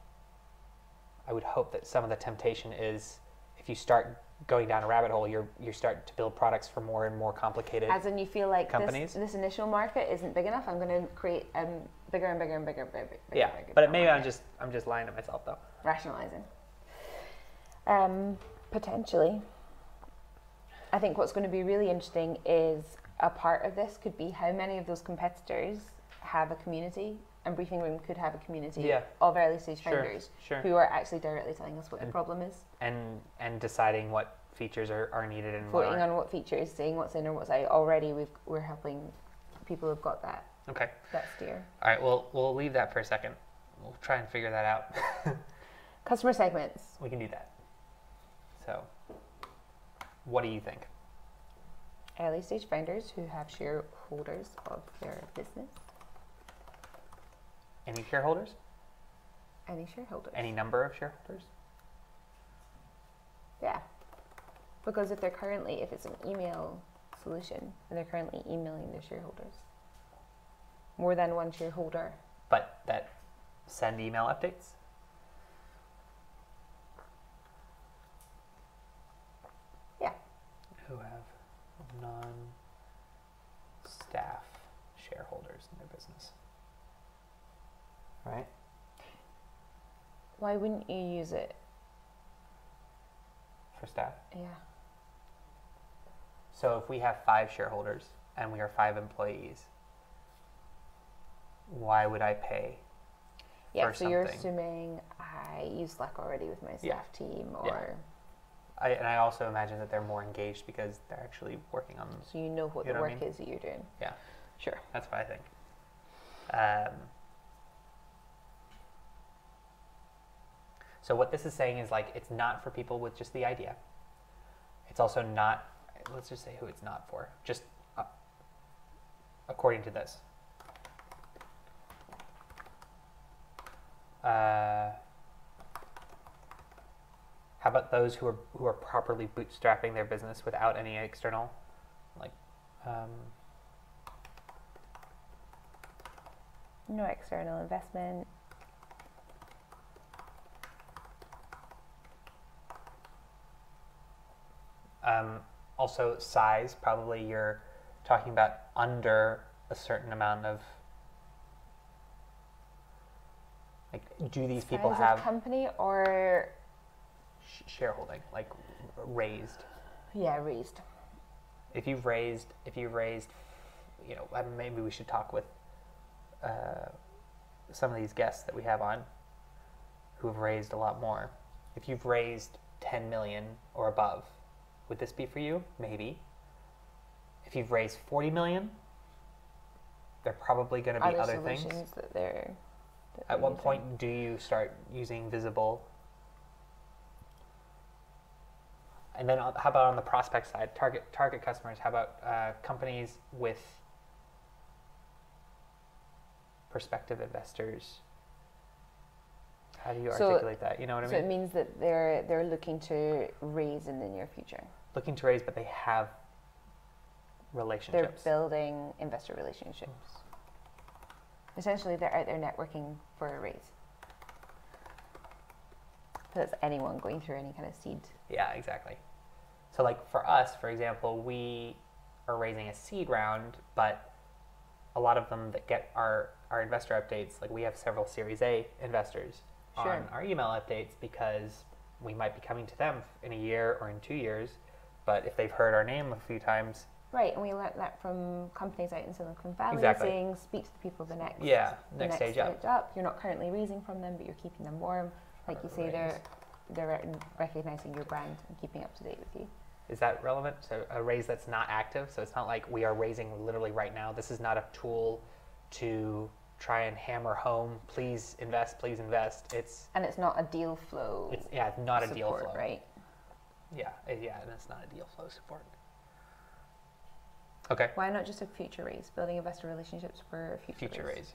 I would hope that some of the temptation is if you start going down a rabbit hole, you start to build products for more and more complicated as in you feel like companies. This initial market isn't big enough. I'm going to create bigger and bigger and bigger. Yeah, but maybe I'm just lying to myself though. Rationalizing. Potentially. I think what's going to be really interesting is a part of this could be how many of those competitors have a community, and Briefing Room could have a community of early stage founders who are actually directly telling us what the problem is. And deciding what features are needed and voting on what features, saying what's in or what's out. Already we're helping people who've got that. Okay. That steer. All right, we'll leave that for a second. We'll try and figure that out. Customer segments. We can do that. So, what do you think? Early stage founders who have shareholders of their business. Any shareholders? Any shareholders. Any number of shareholders? Yeah. Because if it's an email solution, and they're currently emailing their shareholders. More than one shareholder. But that send email updates? Yeah. Who have non-staff shareholders in their business. Right? Why wouldn't you use it? For staff? Yeah. So if we have 5 shareholders and we are 5 employees, why would I pay for so something? you're assuming I use Slack already with my staff team, or... And I also imagine that they're more engaged because they're actually working on... So you know what the work is that you're doing. Yeah. Sure. That's what I think. So what this is saying is, like, it's not for people with just the idea. It's also not... Let's just say who it's not for. Just according to this. How about those who are properly bootstrapping their business without any external, like, no external investment. Also size, probably you're talking about under a certain amount of, like, do these people Size have of company or shareholding, like raised? Yeah, raised. If you've raised, you know, maybe we should talk with some of these guests that we have on who have raised a lot more. If you've raised 10 million or above, would this be for you? Maybe. If you've raised 40 million, there are probably going to be other things. That they're At what point do you start using visible? And then how about on the prospect side, target customers? How about companies with prospective investors? How do you articulate that? You know what I mean? So it means that they're looking to raise in the near future. Looking to raise, but they have relationships. They're building investor relationships. Essentially, they're out there networking for a raise. So that's anyone going through any kind of seed. Yeah, exactly. So, like, for us, for example, we are raising a seed round, but a lot of them that get our investor updates, like, we have several Series A investors on our email updates because we might be coming to them in a year or in 2 years, but if they've heard our name a few times... Right, and we learned that from companies out in Silicon Valley saying, speak to the people the next stage up. You're not currently raising from them, but you're keeping them warm. Like you say, they're recognizing your brand and keeping up to date with you. Is that relevant? So a raise that's not active, so it's not like we are raising literally right now. This is not a tool to try and hammer home, please invest, and it's not a deal flow. It's not a deal flow, right? And it's not a deal flow support. Okay. Why not just a future raise? Building investor relationships for a future raise.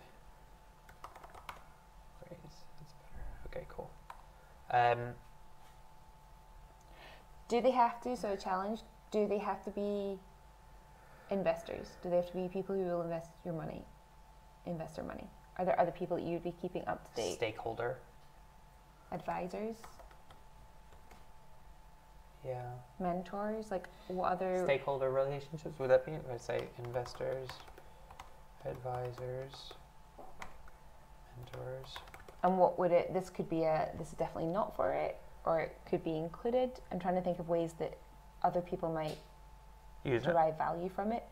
Raise. That's better. Okay, cool. Do they have to? So a challenge. Do they have to be investors? Do they have to be people who will invest your money? Investor money. Are there other people that you'd be keeping up to date? Stakeholder. Advisors. Yeah. Mentors. Like what other stakeholder relationships? Would that be? I'd say investors, advisors, mentors. And what would it? This could be this is definitely not for it, or it could be included. I'm trying to think of ways that other people might derive value from it.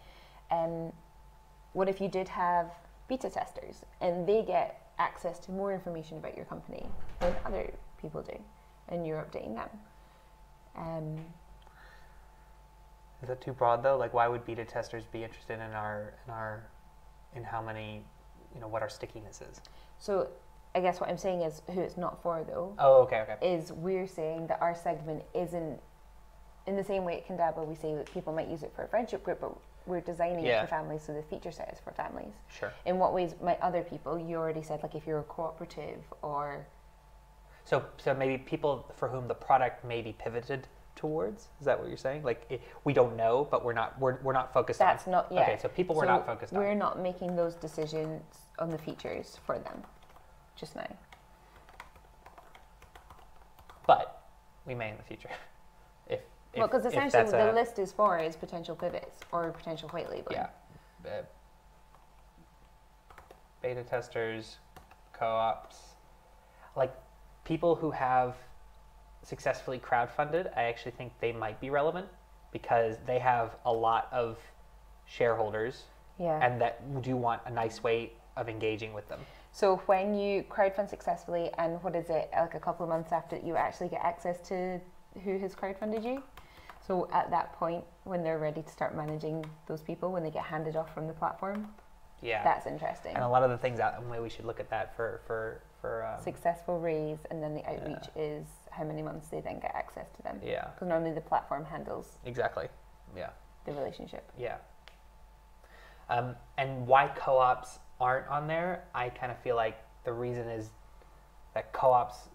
what if you did have beta testers and they get access to more information about your company than other people do, and you're updating them? Is that too broad though? Like, why would beta testers be interested in how many, what our stickiness is? So I guess what I'm saying is who it's not for though. Oh, okay. Is we're saying that our segment isn't in the same way at Condaba. We say that people might use it for a friendship group, but we're designing it for families, so the feature set is for families. Sure. In what ways might other people? You already said, like if you're a cooperative or. So maybe people for whom the product may be pivoted towards. Is that what you're saying? Like we don't know, but we're not focused on. That's not. Yeah. Okay, so people we're not focused on. We're not making those decisions on the features for them, just now. But we may in the future. Well, because essentially what the list is for is potential pivots or potential white labeling. Yeah. Beta testers, co-ops, like people who have successfully crowdfunded, I actually think they might be relevant because they have a lot of shareholders and that do want a nice way of engaging with them. So when you crowdfund successfully, and what is it, like a couple of months after you actually get access to who has crowdfunded you? So at that point, when they're ready to start managing those people, when they get handed off from the platform, that's interesting. And a lot of the things that maybe we should look at that for successful raise, and then the outreach is how many months they then get access to them. Yeah. Because normally the platform handles the relationship. Yeah. And why co-ops aren't on there, I kind of feel like the reason is that co-ops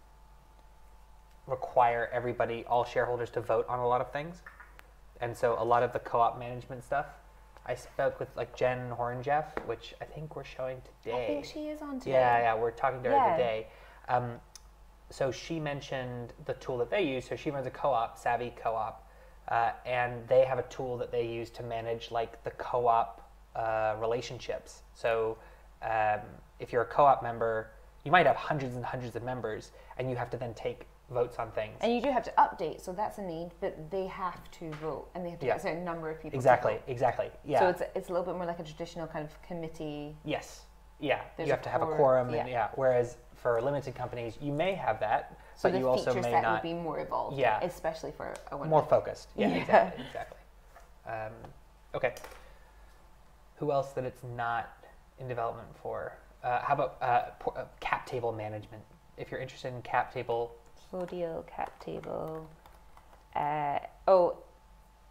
require everybody, all shareholders, to vote on a lot of things. And so a lot of the co-op management stuff, I spoke with like Jen Horangeff, which I think we're showing today. I think she is on today. Yeah, we're talking to her today. So she mentioned the tool that they use. So she runs a co-op, Savvy Co-op, and they have a tool that they use to manage like the co-op relationships. So if you're a co-op member, you might have hundreds and hundreds of members, and you have to then take votes on things. And you do have to update, so that's a need, but they have to vote, and they have to get a certain number of people Exactly. Yeah. So it's a little bit more like a traditional kind of committee. Yes. Yeah. There's you have to have a quorum, and whereas for limited companies, you may have that, so but you also may not. So the feature set would be more evolved, especially for a one. More focused. Yeah. Exactly. Okay. Who else that it's not in development for? How about cap table management? If you're interested in cap table. Deal cap table.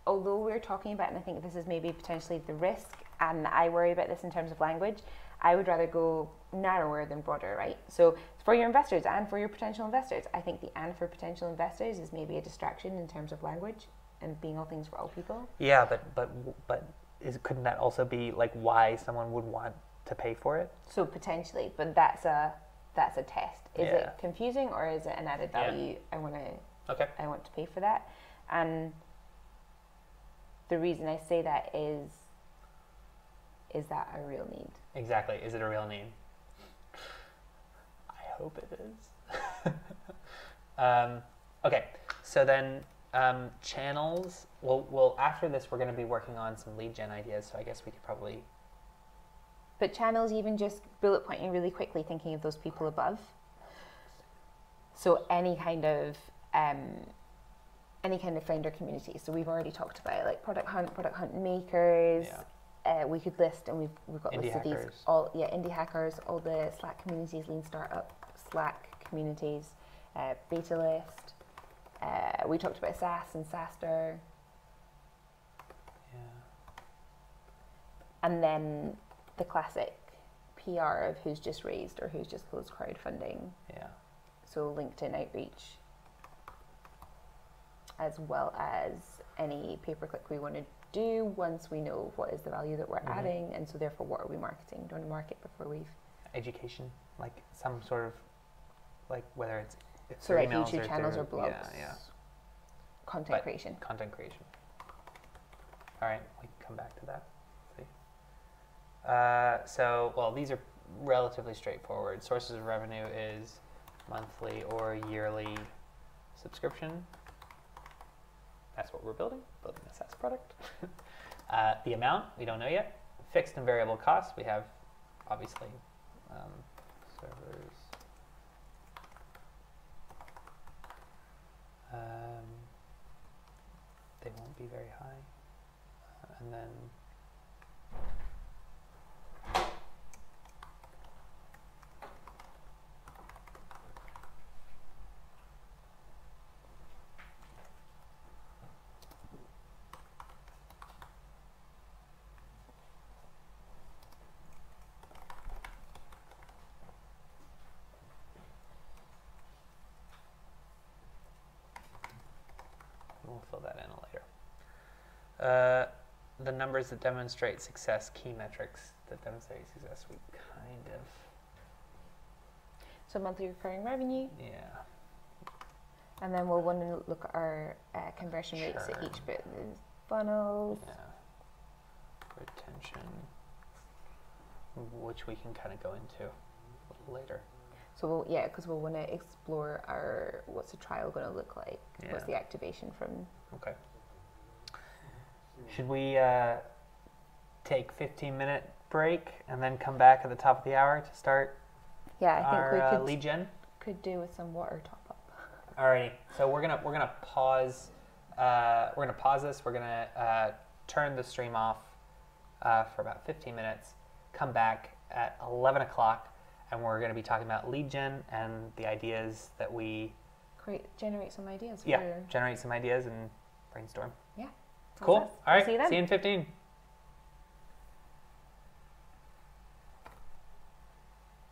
Although we're talking about, and I think this is maybe potentially the risk, and I worry about this in terms of language, I would rather go narrower than broader, right? So for your investors and for your potential investors, I think the "and for potential investors" is maybe a distraction in terms of language and being all things for all people. Yeah, but couldn't that also be like why someone would want to pay for it? So potentially, but that's a test. Is it confusing or is it an added value? I want to pay for that. And the reason I say that is that a real need? Exactly. Is it a real need? I hope it is. Okay. So then channels. Well, after this, we're going to be working on some lead gen ideas. So I guess we could probably. But channels, even just bullet pointing really quickly, thinking of those people above. So any kind of founder community. So we've already talked about it, like product hunt makers. Yeah. We could list, and we've got lists of these. Indie hackers, all the Slack communities, Lean Startup Slack communities, beta list. We talked about SaaS and SaaSter. Yeah. And then the classic PR of who's just raised or who's just closed crowdfunding. Yeah. So LinkedIn outreach, as well as any pay-per-click we want to do once we know what is the value that we're adding, and so therefore what are we marketing? Do you want to market before we've... Education, like some sort of, like whether it's so like YouTube channels or blogs. Yeah. Content creation. All right, we can come back to that. These are relatively straightforward. Sources of revenue is monthly or yearly subscription. That's what we're building a SaaS product. The amount, we don't know yet. Fixed and variable costs, we have obviously servers. They won't be very high. And then we'll fill that in later. The numbers that demonstrate success, key metrics that demonstrate success, we kind of... So monthly recurring revenue. Yeah. And then we'll want to look at our conversion rates at each bit. There's funnels. Yeah. Retention, which we can kind of go into a little later. So because we'll want to explore what's the trial going to look like? Yeah. What's the activation from? Okay. Should we take 15-minute break and then come back at the top of the hour to start? Yeah, I think we could lead gen. Could do with some water top up. Alrighty, so we're gonna pause. We're gonna pause this. We're gonna turn the stream off for about 15 minutes. Come back at 11 o'clock, and we're gonna be talking about lead gen and the ideas that we generate some ideas. Generate some ideas and brainstorm. Yeah. Cool. All right. See you then. See you in 15.